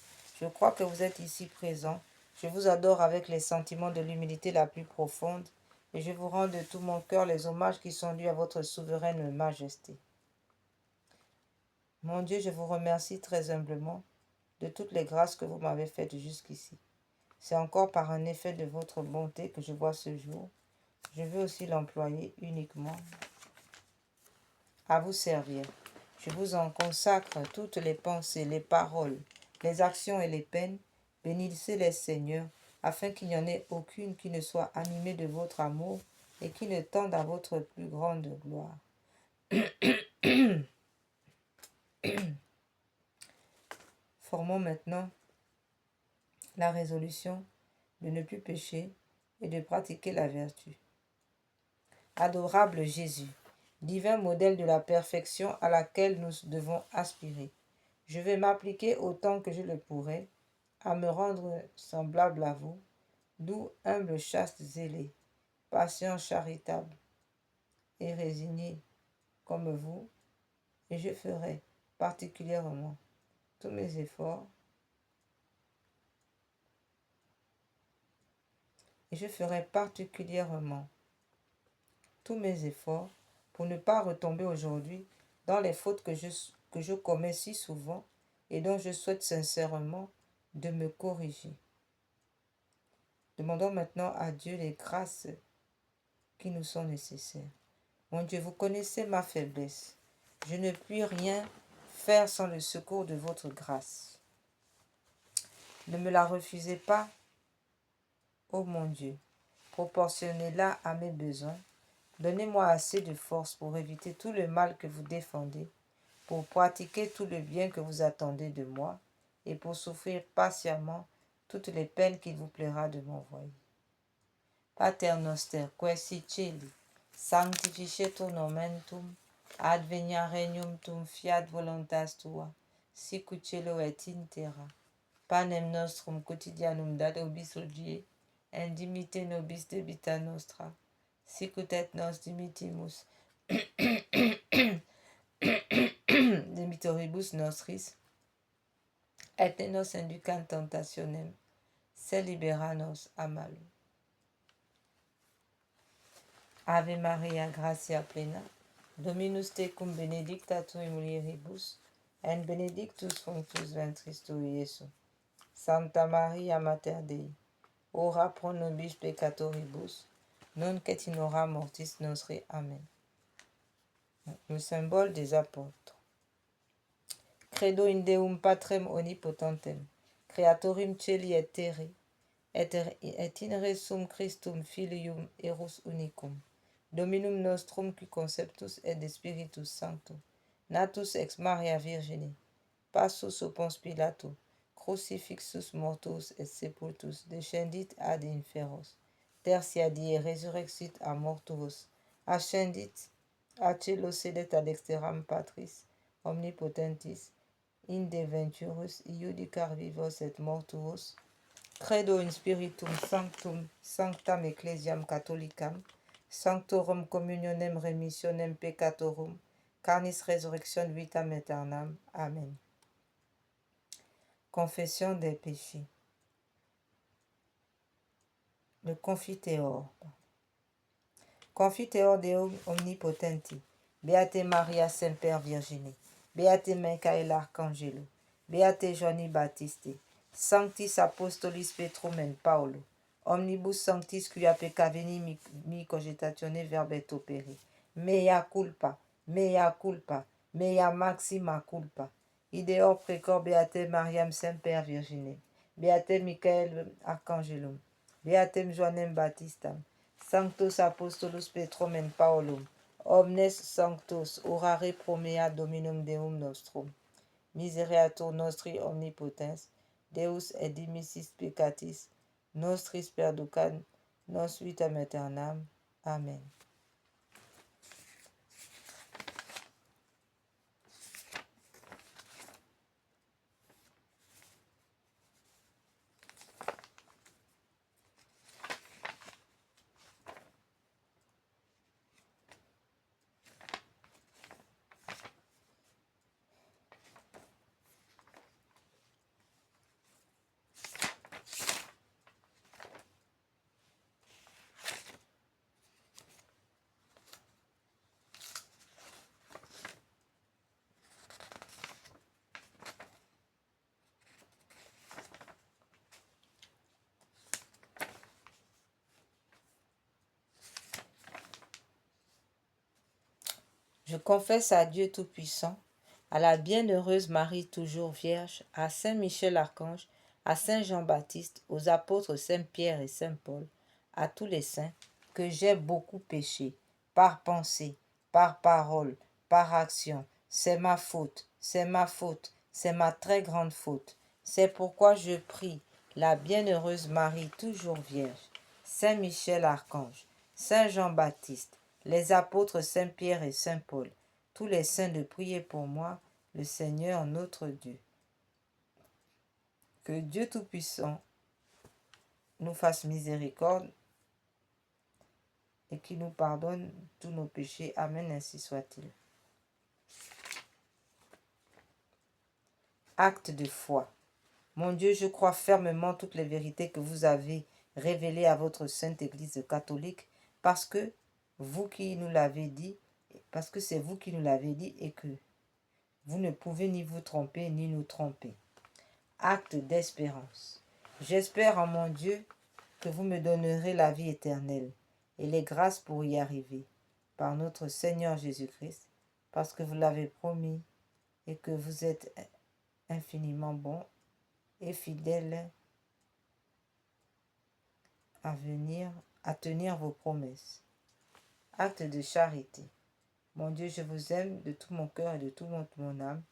Je crois que vous êtes ici présent. Je vous adore avec les sentiments de l'humilité la plus profonde et je vous rends de tout mon cœur les hommages qui sont dus à votre souveraine majesté. Mon Dieu, je vous remercie très humblement de toutes les grâces que vous m'avez faites jusqu'ici. C'est encore par un effet de votre bonté que je vois ce jour. Je veux aussi l'employer uniquement à vous servir. Je vous en consacre toutes les pensées, les paroles, les actions et les peines. Bénissez-les, Seigneur, afin qu'il n'y en ait aucune qui ne soit animée de votre amour et qui ne tende à votre plus grande gloire. Formons maintenant la résolution de ne plus pécher et de pratiquer la vertu. Adorable Jésus, divin modèle de la perfection à laquelle nous devons aspirer, je vais m'appliquer autant que je le pourrai à me rendre semblable à vous, doux, humble, chaste, zélé, patient, charitable et résigné comme vous, et je ferai particulièrement tous mes efforts pour ne pas retomber aujourd'hui dans les fautes que je commets si souvent et dont je souhaite sincèrement de me corriger. Demandons maintenant à Dieu les grâces qui nous sont nécessaires. Mon Dieu, vous connaissez ma faiblesse. Je ne puis rien faire sans le secours de votre grâce. Ne me la refusez pas, ô mon Dieu. Proportionnez-la à mes besoins. Donnez-moi assez de force pour éviter tout le mal que vous défendez, pour pratiquer tout le bien que vous attendez de moi et pour souffrir patiemment toutes les peines qu'il vous plaira de m'envoyer. Pater noster, que si celi, sanctificetur nomen tuum, advenia regnum tuum, fiat voluntas tua, sicut cielo et in terra. Panem nostrum quotidianum da nobis hodie, et dimitte nobis debita nostra, sicut et nos dimittimus debitoribus nostris, et ne nos inducant tentationem, sed libera nos a malo. Ave Maria, gratia plena, Dominus tecum benedicta tu in mulieribus, et benedictus fructus ventris tui, Iesus. Santa Maria Mater Dei, ora pro nobis peccatoribus, nunc et in hora mortis nostri. Amen. Le symbole des apôtres. Credo in Deum Patrem omnipotentem, Creatorum celi et terrae, et in resum Christum Filium Erus unicum, Dominum nostrum qui conceptus et de Spiritus Sancto, natus ex Maria Virgine, passus o Pons Pilato, crucifixus mortus et sepultus, descendit ad inferos, tertia die resurrexit a mortuos, ascendit a cielo sedet ad exteram Patris, omnipotentis, in de venturus iudicar vivos et mortuos. Credo in Spiritum Sanctum, Sanctam Ecclesiam Catholicam, Sanctorum Communionem Remissionem Peccatorum, Carnis Resurrection Vitam Aeternam. Amen. Confession des péchés. Le Confiteor. Confiteor Deum Omnipotenti, Beate Maria Semper Virgine, Beate Michael Arcangelo, Beate Johanni Baptiste, Sanctis Apostolis Petrum et Paulo, Omnibus Sanctis quia pecca veni mi cogitatione verbet opere, mea culpa, mea maxima culpa, ideor precor Beate Mariam Semper Virgine, Beate Michael Arcangelum, Beatem Johannem Baptistam, Sanctos Apostolus Petrum et Paulum, omnes sanctos orare pro mea Dominum Deum nostrum, misereatur nostri omnipotens, Deus et dimissis peccatis, nostris perducat nos vitam aeternam. Amen. Je confesse à Dieu Tout-Puissant, à la bienheureuse Marie toujours vierge, à Saint Michel Archange, à Saint Jean-Baptiste, aux apôtres Saint Pierre et Saint Paul, à tous les saints, que j'ai beaucoup péché, par pensée, par parole, par action. C'est ma faute, c'est ma faute, c'est ma très grande faute. C'est pourquoi je prie la bienheureuse Marie toujours vierge, Saint Michel Archange, Saint Jean-Baptiste, les apôtres Saint Pierre et Saint Paul, tous les saints de prier pour moi, le Seigneur notre Dieu. Que Dieu Tout-Puissant nous fasse miséricorde et qu'il nous pardonne tous nos péchés. Amen, ainsi soit-il. Acte de foi. Mon Dieu, je crois fermement toutes les vérités que vous avez révélées à votre sainte Église catholique parce que vous qui nous l'avez dit, parce que c'est vous qui nous l'avez dit et que vous ne pouvez ni vous tromper ni nous tromper. Acte d'espérance. J'espère en mon Dieu que vous me donnerez la vie éternelle et les grâces pour y arriver par notre Seigneur Jésus-Christ, parce que vous l'avez promis et que vous êtes infiniment bon et fidèle à tenir vos promesses. Acte de charité. Mon Dieu, je vous aime de tout mon cœur et de toute mon âme,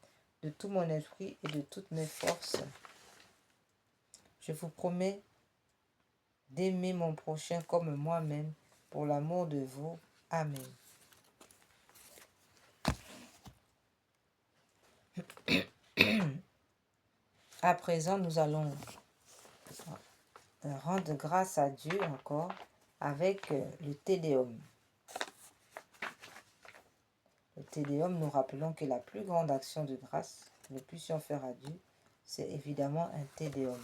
de tout mon esprit et de toutes mes forces. Je vous promets d'aimer mon prochain comme moi-même, pour l'amour de vous. Amen. À présent, nous allons rendre grâce à Dieu encore avec le Te Deum. Le Te Deum, nous rappelons que la plus grande action de grâce que nous puissions faire à Dieu, c'est évidemment un Te Deum.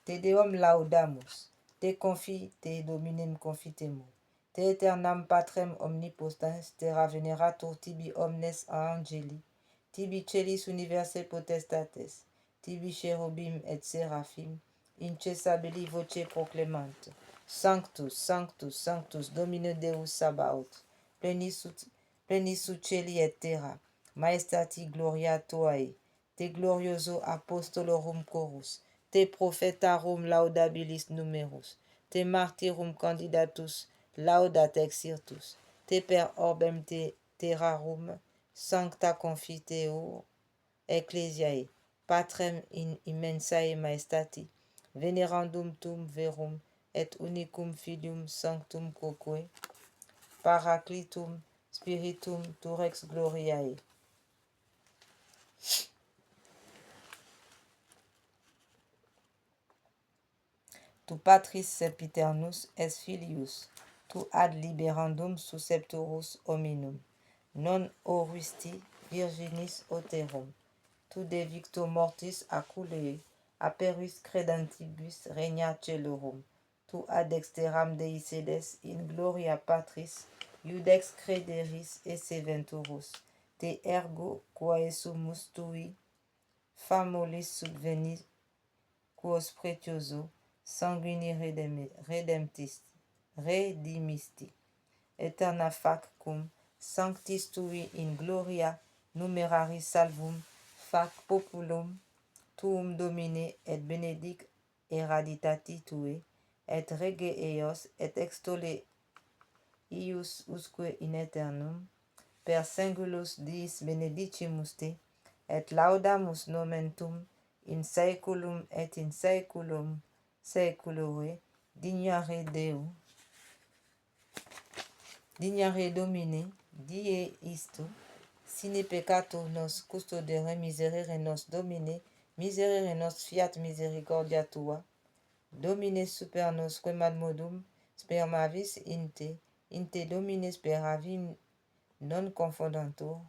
Te Deum laudamus, te confi, te dominem confitemo, te aeternam patrem omnipotens, terra veneratur tibi omnes angeli, tibi celis universe potestates, tibi cherubim et seraphim, incessabili voce proclamant, Sanctus, Sanctus, Sanctus, Domine Deus Sabaoth, plenis sub celi et terra, maestati gloria tuae, te glorioso apostolorum chorus, te prophetarum laudabilis numerus, te martyrum candidatus laudat exirtus, te per orbem terrarum sancta confiteor ecclesiae, patrem in immensae maestati, venerandum tum verum et unicum filium sanctum quoque, paraclitum spiritum turex gloriae. Tu patris sempiternus es filius, tu ad liberandum suscepturus hominum, non orusti virginis oterum, tu de victo mortis aculei, aperis credantibus regna celorum, tu ad exteram Dei sedes in gloria patris, iudex crederis esse venturus, te ergo quae sumus tui, famolis subvenis, quos pretioso, sanguini redemisti, eterna fac cum sanctis tui in gloria numerari salvum fac populum tuum domine et benedic eraditati tue, et rege eos et extole ius usque in aeternum, per singulos diis benedicimus te, et laudamus nomen tum in saeculum et in saeculum saeculoe, dignare Deo, dignare Domine, die isto, sine peccato nos custodere miserere nos Domine, miserere nos fiat misericordia tua, Domine super nos quemadmodum, spermavis in te Domine speravim non confondantur,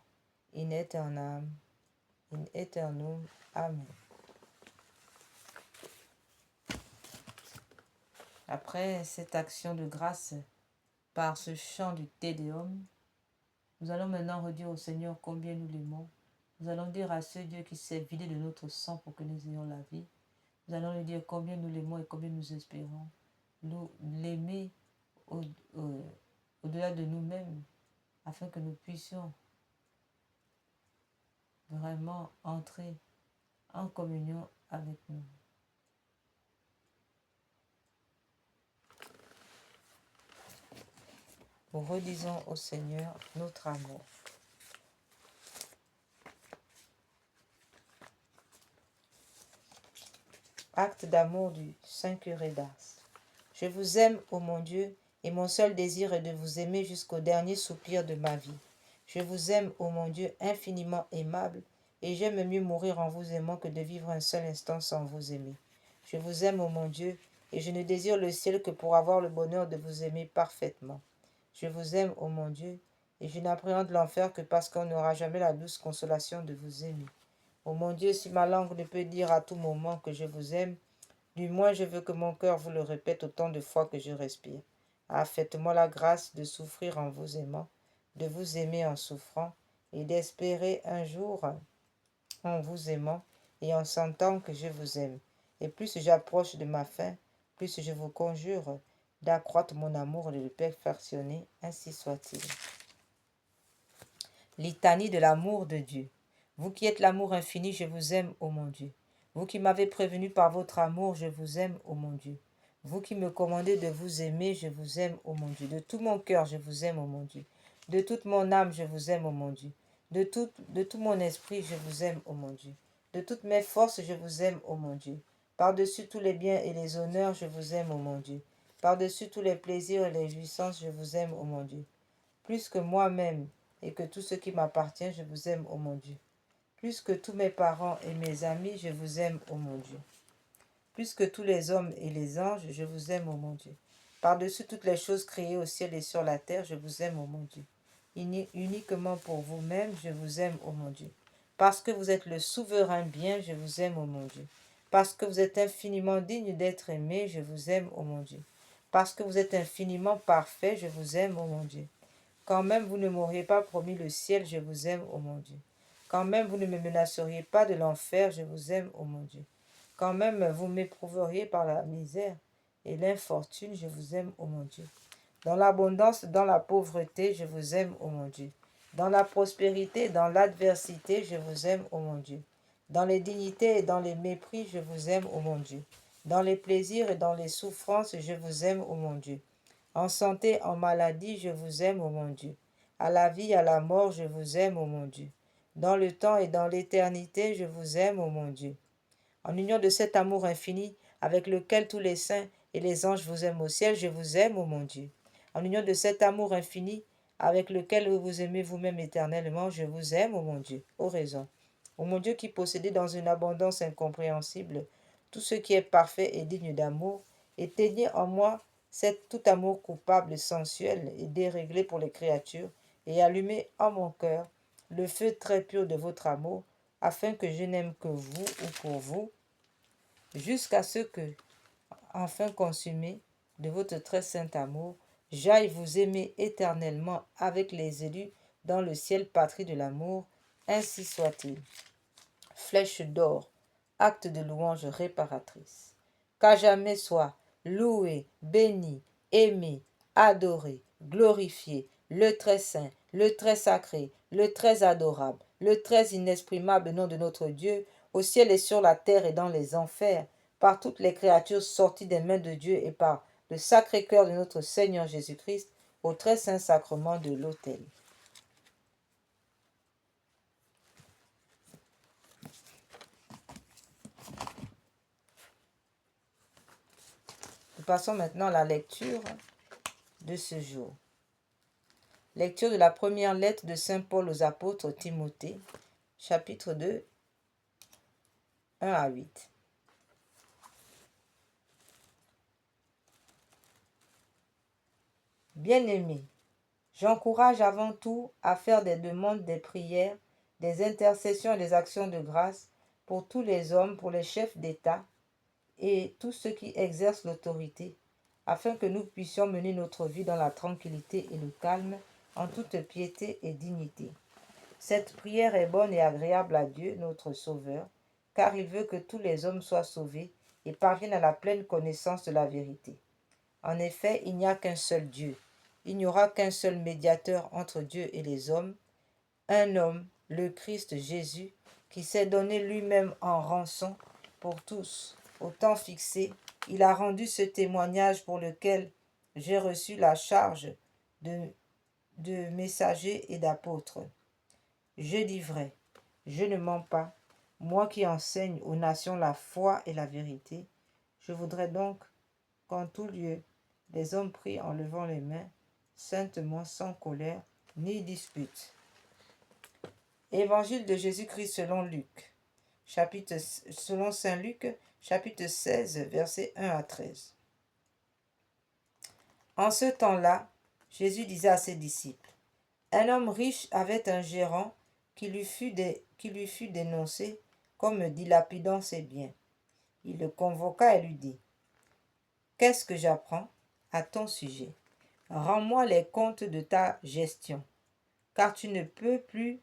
in aeternum. Amen. Après cette action de grâce par ce chant du Te Deum, nous allons maintenant redire au Seigneur combien nous l'aimons. Nous allons dire à ce Dieu qui s'est vidé de notre sang pour que nous ayons la vie. Nous allons lui dire combien nous l'aimons et combien nous espérons nous l'aimer au-delà de nous-mêmes, afin que nous puissions vraiment entrer en communion avec nous. Nous redisons au Seigneur notre amour. Acte d'amour du Saint Curé d'Ars. Je vous aime, ô mon Dieu, et mon seul désir est de vous aimer jusqu'au dernier soupir de ma vie. Je vous aime, ô mon Dieu, infiniment aimable, et j'aime mieux mourir en vous aimant que de vivre un seul instant sans vous aimer. Je vous aime, ô mon Dieu, et je ne désire le ciel que pour avoir le bonheur de vous aimer parfaitement. Je vous aime, ô mon Dieu, et je n'appréhende l'enfer que parce qu'on n'aura jamais la douce consolation de vous aimer. Ô mon Dieu, si ma langue ne peut dire à tout moment que je vous aime, du moins je veux que mon cœur vous le répète autant de fois que je respire. Ah, faites-moi la grâce de souffrir en vous aimant, de vous aimer en souffrant, et d'espérer un jour en vous aimant et en sentant que je vous aime. Et plus j'approche de ma fin, plus je vous conjure d'accroître mon amour et de le perfectionner, ainsi soit-il. Litanie de l'amour de Dieu. Vous qui êtes l'amour infini, je vous aime, ô mon Dieu. Vous qui m'avez prévenu par votre amour, je vous aime, ô mon Dieu. Vous qui me commandez de vous aimer, je vous aime, ô mon Dieu. De tout mon cœur, je vous aime, ô mon Dieu. De toute mon âme, je vous aime, ô mon Dieu. De tout mon esprit, je vous aime, ô mon Dieu. De toutes mes forces, je vous aime, ô mon Dieu. Par-dessus tous les biens et les honneurs, je vous aime, ô mon Dieu. Par-dessus tous les plaisirs et les jouissances, je vous aime, ô mon Dieu. Plus que moi-même et que tout ce qui m'appartient, je vous aime, ô mon Dieu. Plus que tous mes parents et mes amis, je vous aime, ô mon Dieu. Plus que tous les hommes et les anges, je vous aime, ô mon Dieu. Par-dessus toutes les choses créées au ciel et sur la terre, je vous aime, ô mon Dieu. Uniquement pour vous-même, je vous aime, ô mon Dieu. Parce que vous êtes le souverain bien, je vous aime, ô mon Dieu. Parce que vous êtes infiniment digne d'être aimé, je vous aime, ô mon Dieu. Parce que vous êtes infiniment parfait, je vous aime, ô mon Dieu. Quand même vous ne m'auriez pas promis le ciel, je vous aime, ô mon Dieu. Quand même vous ne me menaceriez pas de l'enfer, je vous aime, ô mon Dieu. Quand même vous m'éprouveriez par la misère et l'infortune, je vous aime, ô mon Dieu. Dans l'abondance, dans la pauvreté, je vous aime, ô mon Dieu. Dans la prospérité, dans l'adversité, je vous aime, ô mon Dieu. Dans les dignités et dans les mépris, je vous aime, ô mon Dieu. Dans les plaisirs et dans les souffrances, je vous aime, ô mon Dieu. En santé, en maladie, je vous aime, ô mon Dieu. À la vie, à la mort, je vous aime, ô mon Dieu. Dans le temps et dans l'éternité, je vous aime, ô mon Dieu. En union de cet amour infini avec lequel tous les saints et les anges vous aiment au ciel, je vous aime, ô mon Dieu. En union de cet amour infini avec lequel vous vous aimez vous-même éternellement, je vous aime, ô mon Dieu. Ô raison. Ô mon Dieu qui possédez dans une abondance incompréhensible tout ce qui est parfait et digne d'amour, éteignez en moi tout amour coupable, sensuel et déréglé pour les créatures, et allumez en mon cœur le feu très pur de votre amour, afin que je n'aime que vous ou pour vous, jusqu'à ce que, enfin consumé de votre très saint amour, j'aille vous aimer éternellement avec les élus dans le ciel patrie de l'amour, ainsi soit-il. Flèche d'or, acte de louange réparatrice. Qu'à jamais soit loué, béni, aimé, adoré, glorifié, le très saint, le très sacré, le très adorable, le très inexprimable nom de notre Dieu, au ciel et sur la terre et dans les enfers, par toutes les créatures sorties des mains de Dieu et par le sacré cœur de notre Seigneur Jésus-Christ, au très saint sacrement de l'autel. Nous passons maintenant à la lecture de ce jour. Lecture de la première lettre de Saint Paul aux apôtres Timothée, chapitre 2, 1 à 8. Bien-aimés, j'encourage avant tout à faire des demandes, des prières, des intercessions et des actions de grâce pour tous les hommes, pour les chefs d'État et tous ceux qui exercent l'autorité, afin que nous puissions mener notre vie dans la tranquillité et le calme, en toute piété et dignité. Cette prière est bonne et agréable à Dieu, notre Sauveur, car il veut que tous les hommes soient sauvés et parviennent à la pleine connaissance de la vérité. En effet, il n'y a qu'un seul Dieu. Il n'y aura qu'un seul médiateur entre Dieu et les hommes, un homme, le Christ Jésus, qui s'est donné lui-même en rançon pour tous, au temps fixé, il a rendu ce témoignage pour lequel j'ai reçu la charge de messager et d'apôtre. Je dis vrai, je ne mens pas, moi qui enseigne aux nations la foi et la vérité. Je voudrais donc qu'en tout lieu, les hommes prient en levant les mains, saintement, sans colère ni dispute. Évangile de Jésus-Christ selon Luc, selon saint Luc, chapitre 16, versets 1 à 13. En ce temps-là, Jésus disait à ses disciples, un homme riche avait un gérant qui lui fut dénoncé comme dilapidant ses biens. Il le convoqua et lui dit, qu'est-ce que j'apprends à ton sujet? Rends-moi les comptes de ta gestion, car tu ne peux plus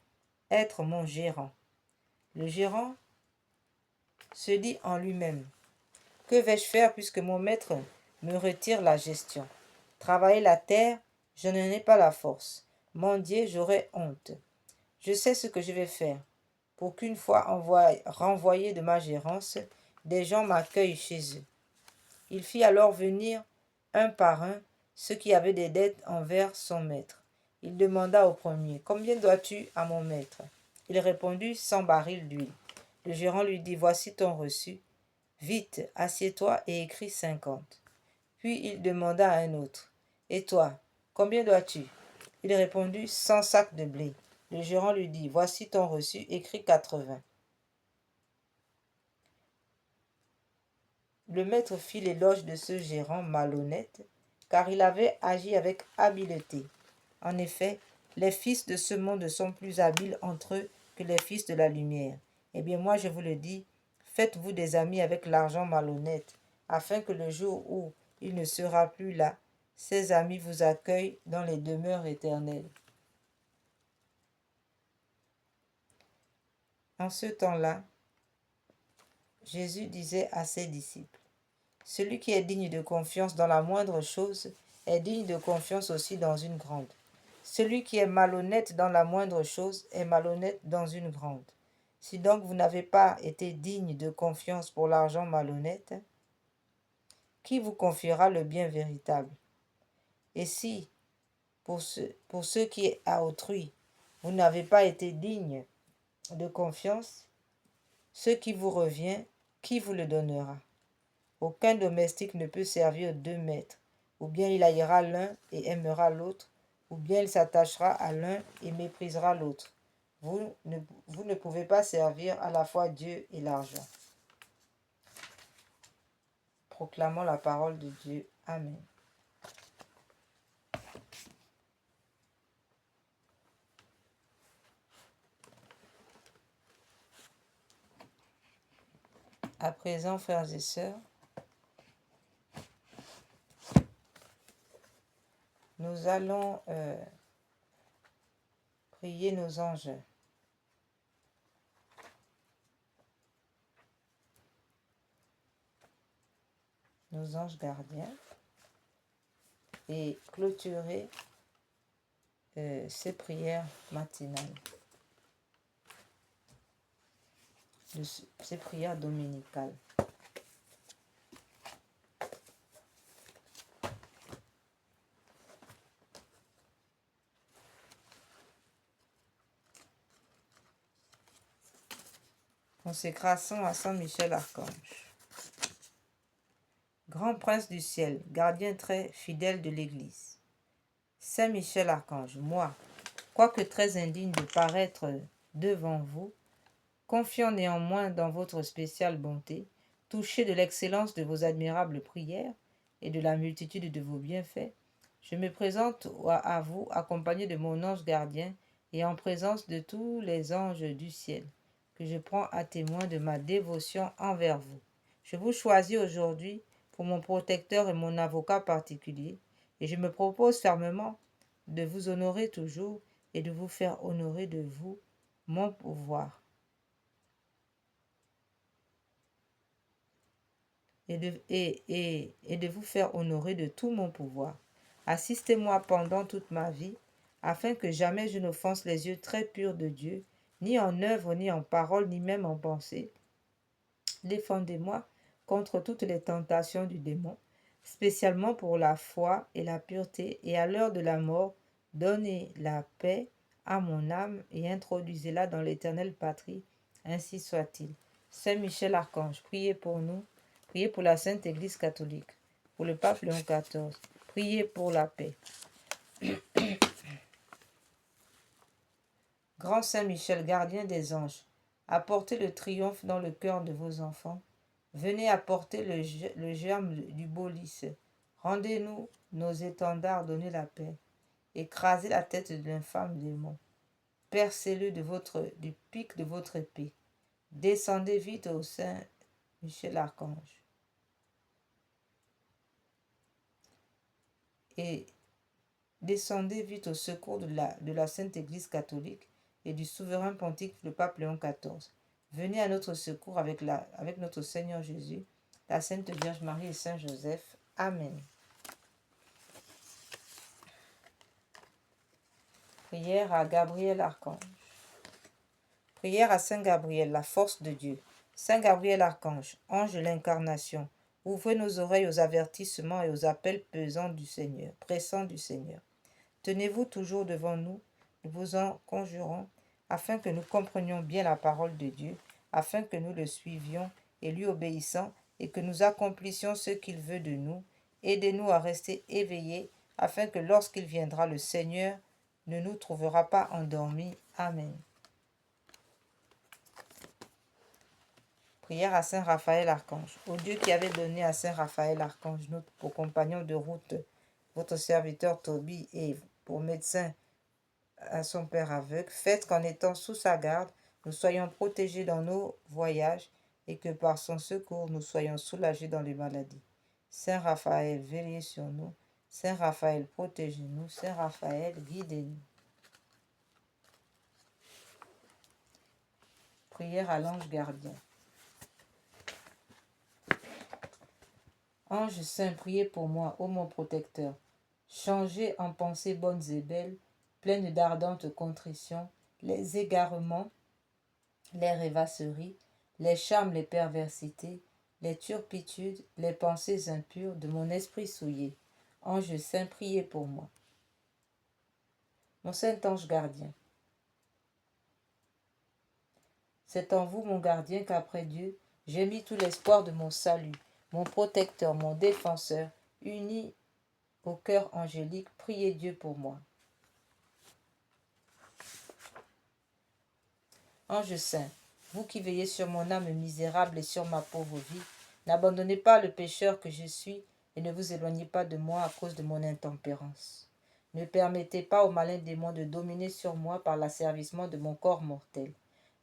être mon gérant. Le gérant se dit en lui-même, que vais-je faire puisque mon maître me retire la gestion? Travailler la terre, je n'en ai pas la force. Mendier, j'aurai honte. Je sais ce que je vais faire. Pour qu'une fois renvoyé de ma gérance, des gens m'accueillent chez eux. Il fit alors venir un par un ceux qui avaient des dettes envers son maître. Il demanda au premier, combien dois-tu à mon maître? Il répondit, 100 barils d'huile. Le gérant lui dit, voici ton reçu. Vite, assieds-toi et écris 50. Puis il demanda à un autre, et toi, combien dois-tu? Il répondit, 100 sacs de blé. Le gérant lui dit, voici ton reçu, écris 80. Le maître fit l'éloge de ce gérant malhonnête, car il avait agi avec habileté. En effet, les fils de ce monde sont plus habiles entre eux que les fils de la lumière. Eh bien moi je vous le dis, faites-vous des amis avec l'argent malhonnête, afin que le jour où il ne sera plus là, ces amis vous accueillent dans les demeures éternelles. En ce temps-là, Jésus disait à ses disciples, celui qui est digne de confiance dans la moindre chose est digne de confiance aussi dans une grande. Celui qui est malhonnête dans la moindre chose est malhonnête dans une grande. Si donc vous n'avez pas été digne de confiance pour l'argent malhonnête, qui vous confiera le bien véritable? Et si, pour ce qui est à autrui, vous n'avez pas été digne de confiance, ce qui vous revient, qui vous le donnera? Aucun domestique ne peut servir 2 maîtres. Ou bien il haïra l'un et aimera l'autre, ou bien il s'attachera à l'un et méprisera l'autre. Vous ne pouvez pas servir à la fois Dieu et l'argent. Proclamons la parole de Dieu. Amen. À présent, frères et sœurs, nous allons prier nos anges. Nos anges gardiens et clôturer ces prières matinales, ces prières dominicales. Consécration à Saint Michel Archange. Grand prince du ciel, gardien très fidèle de l'Église. Saint Michel Archange, moi, quoique très indigne de paraître devant vous, confiant néanmoins dans votre spéciale bonté, touché de l'excellence de vos admirables prières et de la multitude de vos bienfaits, je me présente à vous accompagné de mon ange gardien et en présence de tous les anges du ciel, que je prends à témoin de ma dévotion envers vous. Je vous choisis aujourd'hui pour mon protecteur et mon avocat particulier, et je me propose fermement de vous honorer toujours et de vous faire honorer de vous mon pouvoir. Et de vous faire honorer de tout mon pouvoir. Assistez-moi pendant toute ma vie, afin que jamais je n'offense les yeux très purs de Dieu, ni en œuvre, ni en parole, ni même en pensée. Défendez-moi contre toutes les tentations du démon, spécialement pour la foi et la pureté, et à l'heure de la mort, donnez la paix à mon âme et introduisez-la dans l'éternelle patrie. Ainsi soit-il. Saint Michel Archange, priez pour nous, priez pour la Sainte Église catholique, pour le pape Léon XIV, priez pour la paix. Grand Saint Michel, gardien des anges, apportez le triomphe dans le cœur de vos enfants. Venez apporter le germe du beau lys. Rendez-nous nos étendards, donnez la paix. Écrasez la tête de l'infâme démon. Percez-le du pic de votre épée. Descendez vite au Saint Michel Archange. Et descendez vite au secours de la Sainte Église catholique et du souverain pontife, le pape Léon XIV. Venez à notre secours avec notre Seigneur Jésus, la Sainte Vierge Marie et Saint Joseph. Amen. Prière à Gabriel Archange. Prière à Saint Gabriel, la force de Dieu. Saint Gabriel Archange, ange de l'incarnation, ouvrez nos oreilles aux avertissements et aux appels pesants du Seigneur, pressants du Seigneur. Tenez-vous toujours devant nous, nous vous en conjurons, afin que nous comprenions bien la parole de Dieu, afin que nous le suivions et lui obéissant, et que nous accomplissions ce qu'il veut de nous. Aidez-nous à rester éveillés, afin que lorsqu'il viendra, le Seigneur ne nous trouvera pas endormis. Amen. Prière à Saint Raphaël Archange. Ô Dieu qui avait donné à Saint Raphaël Archange, notre compagnon de route, votre serviteur Tobie, et pour médecin à son père aveugle, faites qu'en étant sous sa garde, nous soyons protégés dans nos voyages et que par son secours, nous soyons soulagés dans les maladies. Saint Raphaël, veillez sur nous. Saint Raphaël, protégez-nous. Saint Raphaël, guidez-nous. Prière à l'ange gardien. Ange saint, priez pour moi, ô mon protecteur. Changez en pensées bonnes et belles, pleines d'ardente contrition, les égarements, les rêvasseries, les charmes, les perversités, les turpitudes, les pensées impures de mon esprit souillé. Ange saint, priez pour moi. Mon saint ange gardien, c'est en vous, mon gardien, qu'après Dieu, j'ai mis tout l'espoir de mon salut, mon protecteur, mon défenseur, uni au cœur angélique, priez Dieu pour moi. Ange saint, vous qui veillez sur mon âme misérable et sur ma pauvre vie, n'abandonnez pas le pécheur que je suis et ne vous éloignez pas de moi à cause de mon intempérance. Ne permettez pas au malin démon de dominer sur moi par l'asservissement de mon corps mortel.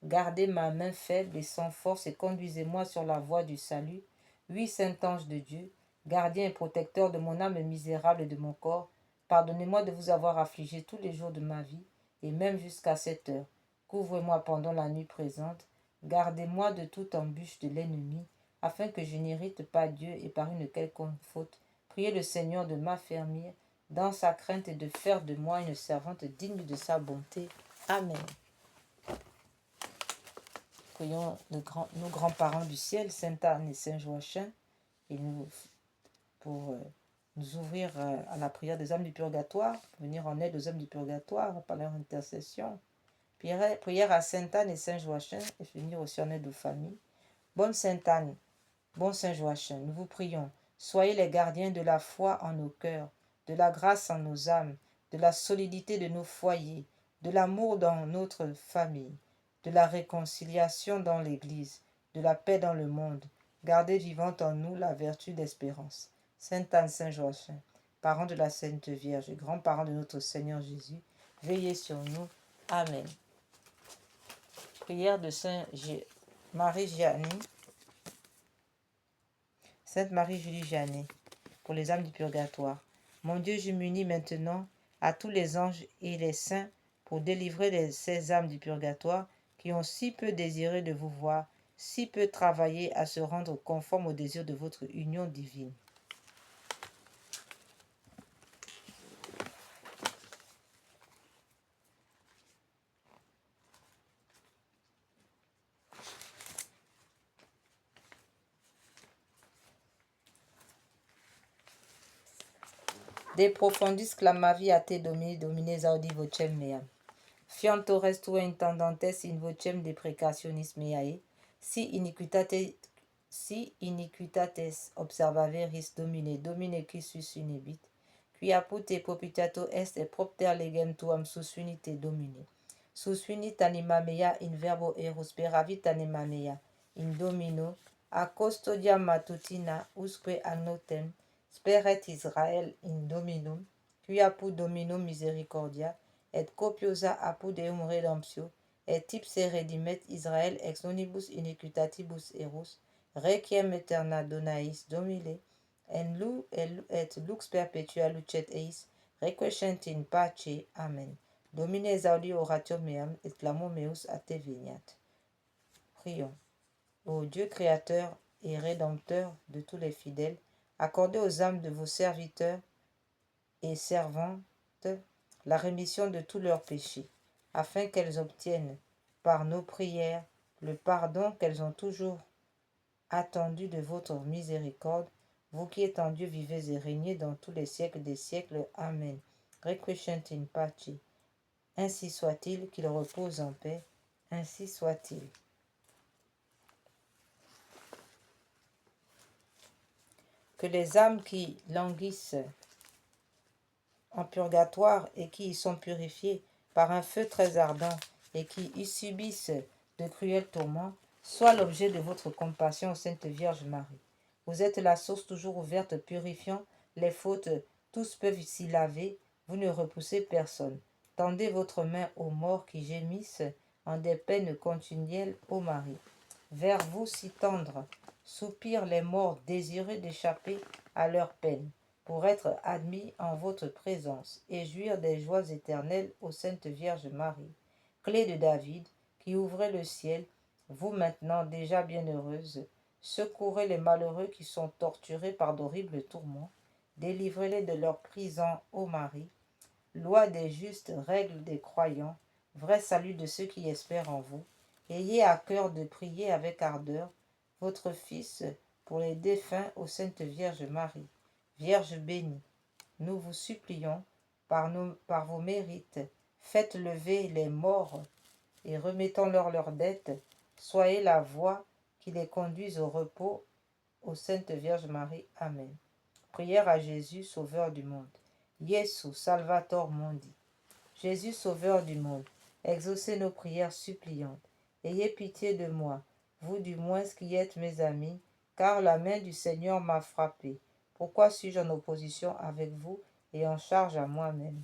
Gardez ma main faible et sans force et conduisez-moi sur la voie du salut. Oui, saint ange de Dieu, gardien et protecteur de mon âme misérable et de mon corps, pardonnez-moi de vous avoir affligé tous les jours de ma vie, et même jusqu'à cette heure. Couvre-moi pendant la nuit présente, gardez-moi de toute embûche de l'ennemi, afin que je n'irrite pas Dieu et par une quelconque faute, priez le Seigneur de m'affermir dans sa crainte et de faire de moi une servante digne de sa bonté. Amen. Prions nos grands-parents du ciel, Sainte Anne et Saint Joachim, et pour nous ouvrir à la prière des âmes du purgatoire, pour venir en aide aux âmes du purgatoire par leur intercession. Prière à Sainte Anne et Saint Joachim, et venir aussi en aide aux familles. Bonne Sainte Anne, bon Saint Joachim, nous vous prions, soyez les gardiens de la foi en nos cœurs, de la grâce en nos âmes, de la solidité de nos foyers, de l'amour dans notre famille, de la réconciliation dans l'Église, de la paix dans le monde. Gardez vivante en nous la vertu d'espérance. Sainte Anne, Saint Joachim, parents de la Sainte Vierge et grands-parents de notre Seigneur Jésus, veillez sur nous. Amen. Prière de Marie Gianni, Sainte Marie-Julie Gianni, pour les âmes du purgatoire. Mon Dieu, je m'unis maintenant à tous les anges et les saints pour délivrer ces âmes du purgatoire qui ont si peu désiré de vous voir, si peu travaillé à se rendre conforme au désir de votre union divine. De profundis clamavi a te domines audi vocem meam. Fianto restu intendantes in vocem deprecationis meae, si iniquitates observaveris domine qui susunibit, qui apud te propitiato est et propter legem tuam susunite domine. Susunit anima mea in verbo eros, peravit anima mea in domino, a custodia matutina usque agnotem, speret Israel in dominum, qui apud dominum misericordia, et copiosa apud eum redemptio, et ipse redimet Israel ex nonibus iniquitatibus eros, requiem aeterna donais domine, et lux perpetua lucet eis, requiescent in pace. Amen. Domine exaudi oratio meam, et clamor meus a te veniat. Prions. Ô Dieu créateur et rédempteur de tous les fidèles, accordez aux âmes de vos serviteurs et servantes la rémission de tous leurs péchés, afin qu'elles obtiennent, par nos prières, le pardon qu'elles ont toujours attendu de votre miséricorde, vous qui êtes en Dieu vivez et régnez dans tous les siècles des siècles. Amen. Requiescent in pace. Ainsi soit-il, qu'il repose en paix. Ainsi soit-il. Que les âmes qui languissent en purgatoire et qui y sont purifiées par un feu très ardent et qui y subissent de cruels tourments, soient l'objet de votre compassion, Sainte Vierge Marie. Vous êtes la source toujours ouverte, purifiant les fautes, tous peuvent s'y laver, vous ne repoussez personne. Tendez votre main aux morts qui gémissent en des peines continuelles, ô Marie. Vers vous si tendre, soupirent les morts désireux d'échapper à leurs peines, pour être admis en votre présence et jouir des joies éternelles, ô Sainte Vierge Marie. Clé de David, qui ouvrez le ciel, vous maintenant déjà bienheureuse, secourez les malheureux qui sont torturés par d'horribles tourments, délivrez-les de leur prison, ô Marie. Loi des justes, règle des croyants, vrai salut de ceux qui espèrent en vous. Ayez à cœur de prier avec ardeur votre Fils pour les défunts, ô Sainte Vierge Marie. Vierge bénie, nous vous supplions, par vos mérites, faites lever les morts et remettons-leur leurs dettes. Soyez la voie qui les conduise au repos, ô Sainte Vierge Marie. Amen. Prière à Jésus, Sauveur du monde. Iesu, Salvator Mundi. Jésus, Sauveur du monde, exaucez nos prières suppliantes. Ayez pitié de moi, vous du moins qui êtes mes amis, car la main du Seigneur m'a frappé. Pourquoi suis-je en opposition avec vous et en charge à moi-même?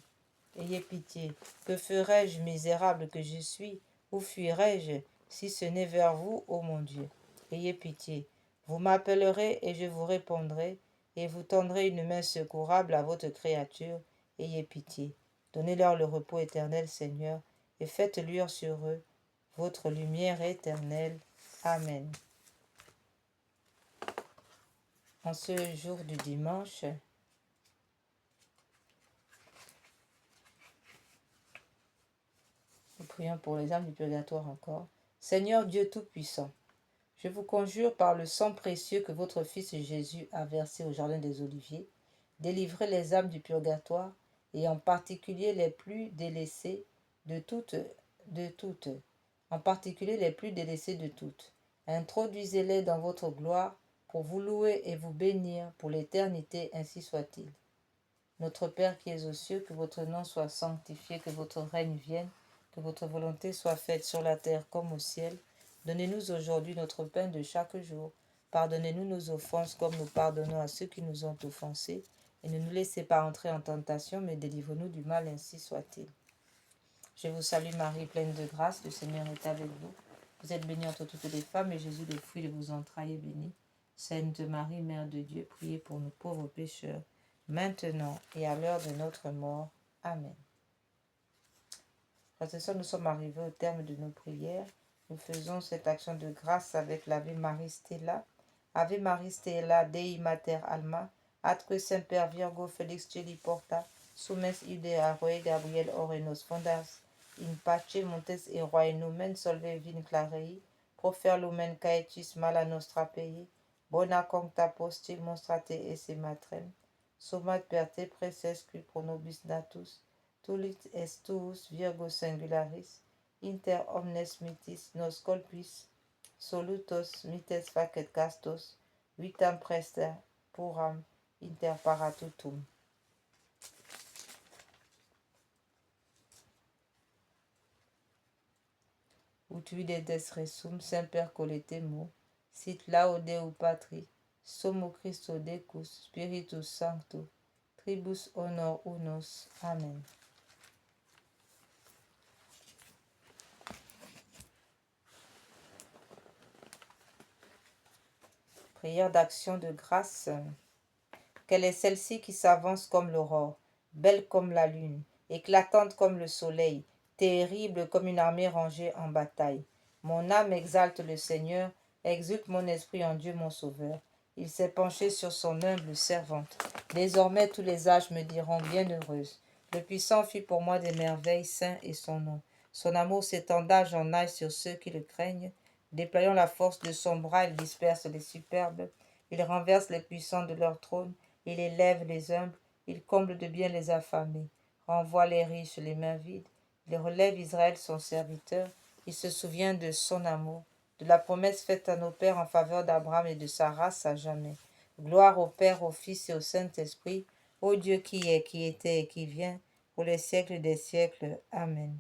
Ayez pitié. Que ferais-je, misérable que je suis? Où fuirais-je si ce n'est vers vous, ô mon Dieu? Ayez pitié. Vous m'appellerez et je vous répondrai, et vous tendrez une main secourable à votre créature. Ayez pitié. Donnez-leur le repos éternel, Seigneur, et faites luire sur eux votre lumière éternelle. Amen. En ce jour du dimanche, nous prions pour les âmes du purgatoire encore. Seigneur Dieu Tout-Puissant, je vous conjure par le sang précieux que votre Fils Jésus a versé au Jardin des Oliviers, délivrez les âmes du purgatoire, et en particulier les plus délaissées de toutes, en particulier les plus délaissées de toutes. Introduisez-les dans votre gloire pour vous louer et vous bénir pour l'éternité, ainsi soit-il. Notre Père qui es aux cieux, que votre nom soit sanctifié, que votre règne vienne, que votre volonté soit faite sur la terre comme au ciel. Donnez-nous aujourd'hui notre pain de chaque jour. Pardonnez-nous nos offenses comme nous pardonnons à ceux qui nous ont offensés. Et ne nous laissez pas entrer en tentation, mais délivre-nous du mal, ainsi soit-il. Je vous salue Marie, pleine de grâce, le Seigneur est avec vous. Vous êtes bénie entre toutes les femmes, et Jésus, le fruit de vos entrailles, est béni. Sainte Marie, Mère de Dieu, priez pour nous pauvres pécheurs, maintenant et à l'heure de notre mort. Amen. Frères et sœurs, nous sommes arrivés au terme de nos prières. Nous faisons cette action de grâce avec l'Ave Marie Stella. Ave Marie Stella, Dei Mater Alma, atque semper Virgo Felix Celi Porta, sumes idea roe Gabriel Orenos Fondas, in pace montes eroe nomen solve vin clarei, profer lumen caetis mala nostra pei, bona concta postil monstrate esse matrem, Somat perte praesesque pro nobis natus, tulit est tuus Virgo singularis, inter omnes mitis nos colpis, solutos mites facet castos, vitam presta puram inter paratutum. Ut videtes resum semper colletemo, sit laudeu patri, somo Christo decus, Spiritus Sancto, tribus honor unos. Amen. Prière d'action de grâce. Quelle est celle-ci qui s'avance comme l'aurore, belle comme la lune, éclatante comme le soleil, terrible comme une armée rangée en bataille. Mon âme exalte le Seigneur, exulte mon esprit en Dieu mon Sauveur. Il s'est penché sur son humble servante. Désormais tous les âges me diront bienheureuse. Le puissant fit pour moi des merveilles, saint est son nom. Son amour s'étend d'âge en âge sur ceux qui le craignent. Déployant la force de son bras, il disperse les superbes. Il renverse les puissants de leur trône. Il élève les humbles, il comble de bien les affamés, renvoie les riches les mains vides, il relève Israël son serviteur, il se souvient de son amour, de la promesse faite à nos pères en faveur d'Abraham et de sa race à jamais. Gloire au Père, au Fils et au Saint-Esprit, ô Dieu qui est, qui était et qui vient, pour les siècles des siècles. Amen.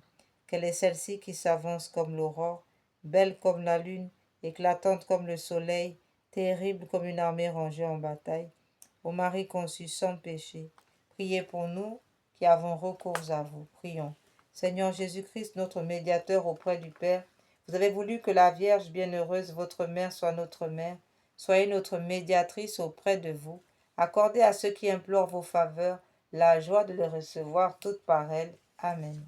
Quelle est celle-ci qui s'avance comme l'aurore, belle comme la lune, éclatante comme le soleil, terrible comme une armée rangée en bataille? Ô Marie conçue sans péché, priez pour nous qui avons recours à vous. Prions. Seigneur Jésus-Christ, notre médiateur auprès du Père, vous avez voulu que la Vierge bienheureuse, votre mère, soit notre mère. Soyez notre médiatrice auprès de vous. Accordez à ceux qui implorent vos faveurs la joie de les recevoir toutes par elle. Amen.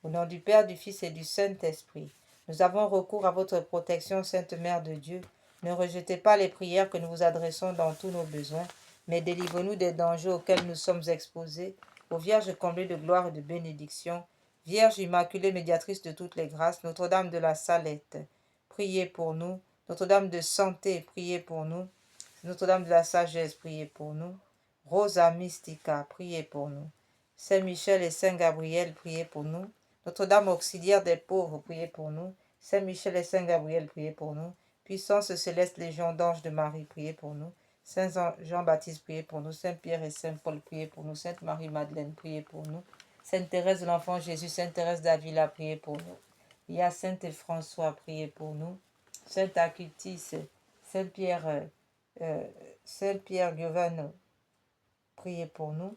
Au nom du Père, du Fils et du Saint-Esprit, nous avons recours à votre protection, Sainte Mère de Dieu. Ne rejetez pas les prières que nous vous adressons dans tous nos besoins, mais délivrez-nous des dangers auxquels nous sommes exposés. Ô Vierge comblée de gloire et de bénédiction, Vierge immaculée, médiatrice de toutes les grâces, Notre-Dame de la Salette, priez pour nous. Notre-Dame de santé, priez pour nous. Notre-Dame de la sagesse, priez pour nous. Rosa Mystica, priez pour nous. Saint Michel et Saint Gabriel, priez pour nous. Notre-Dame auxiliaire des pauvres, priez pour nous. Saint Michel et Saint Gabriel, priez pour nous. Puissance céleste, Légion d'anges de Marie, priez pour nous. Saint Jean-Baptiste, priez pour nous. Saint Pierre et Saint Paul, priez pour nous. Sainte Marie-Madeleine, priez pour nous. Sainte Thérèse de l'Enfant Jésus, Sainte Thérèse d'Avila, priez pour nous. Il y a Saint François, priez pour nous. Saint Acutis, Saint Pierre, Saint Pierre Giovanni, priez pour nous.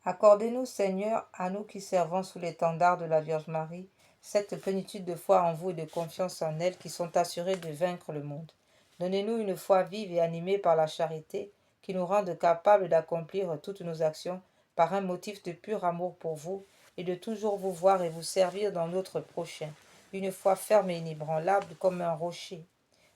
Accordez-nous, Seigneur, à nous qui servons sous l'étendard de la Vierge Marie, cette plénitude de foi en vous et de confiance en elle qui sont assurées de vaincre le monde. Donnez-nous une foi vive et animée par la charité qui nous rende capables d'accomplir toutes nos actions par un motif de pur amour pour vous et de toujours vous voir et vous servir dans notre prochain. Une foi ferme et inébranlable comme un rocher,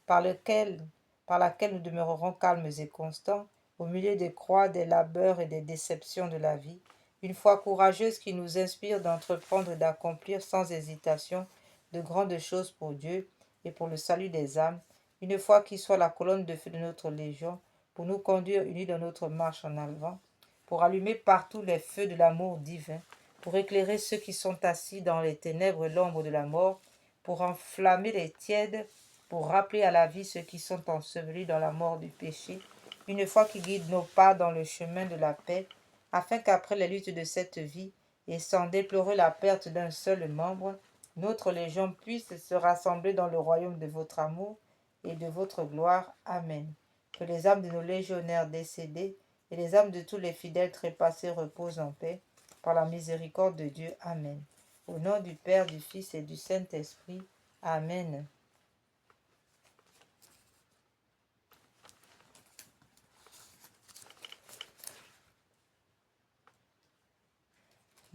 par laquelle nous demeurerons calmes et constants au milieu des croix, des labeurs et des déceptions de la vie, une foi courageuse qui nous inspire d'entreprendre et d'accomplir sans hésitation de grandes choses pour Dieu et pour le salut des âmes, une foi qui soit la colonne de feu de notre légion pour nous conduire unis dans notre marche en avant, pour allumer partout les feux de l'amour divin, pour éclairer ceux qui sont assis dans les ténèbres et l'ombre de la mort, pour enflammer les tièdes, pour rappeler à la vie ceux qui sont ensevelis dans la mort du péché, une foi qui guide nos pas dans le chemin de la paix, afin qu'après les luttes de cette vie, et sans déplorer la perte d'un seul membre, notre légion puisse se rassembler dans le royaume de votre amour et de votre gloire. Amen. Que les âmes de nos légionnaires décédés et les âmes de tous les fidèles trépassés reposent en paix, par la miséricorde de Dieu. Amen. Au nom du Père, du Fils et du Saint-Esprit. Amen.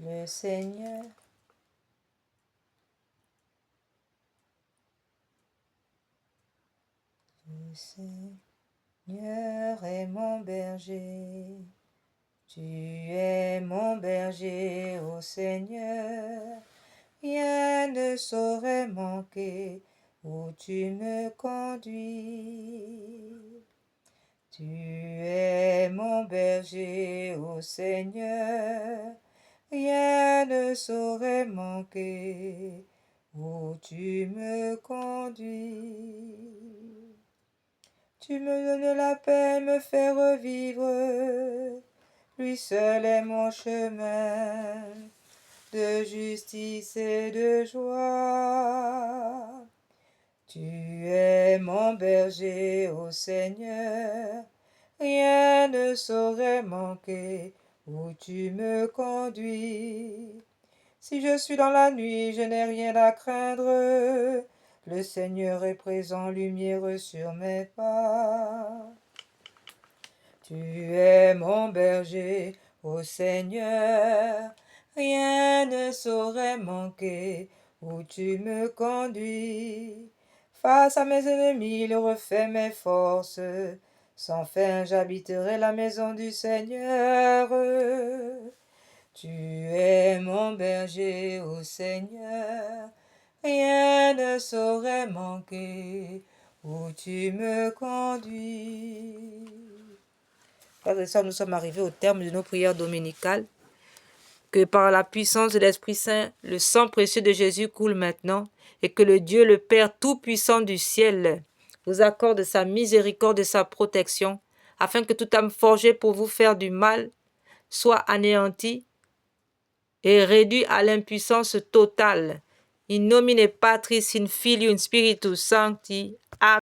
Le Seigneur est mon berger. Tu es mon berger, ô Seigneur. Rien ne saurait manquer où tu me conduis. Tu es mon berger, ô Seigneur, rien ne saurait manquer où tu me conduis. Tu me donnes la paix, me fais revivre, lui seul est mon chemin de justice et de joie. Tu es mon berger, ô Seigneur, rien ne saurait manquer où tu me conduis. Si je suis dans la nuit, je n'ai rien à craindre, le Seigneur est présent, lumière sur mes pas. Tu es mon berger, ô Seigneur, rien ne saurait manquer où tu me conduis. Face à mes ennemis, il refait mes forces. Sans fin, j'habiterai la maison du Seigneur. Tu es mon berger, ô Seigneur, rien ne saurait manquer où tu me conduis. Frères et sœurs, nous sommes arrivés au terme de nos prières dominicales. Que par la puissance de l'Esprit Saint, le sang précieux de Jésus coule maintenant et que le Dieu, le Père Tout-Puissant du ciel, vous accorde sa miséricorde et sa protection, afin que toute âme forgée pour vous faire du mal soit anéantie et réduite à l'impuissance totale. In nomine Patris, in Filium, Spiritus Sancti. Amen.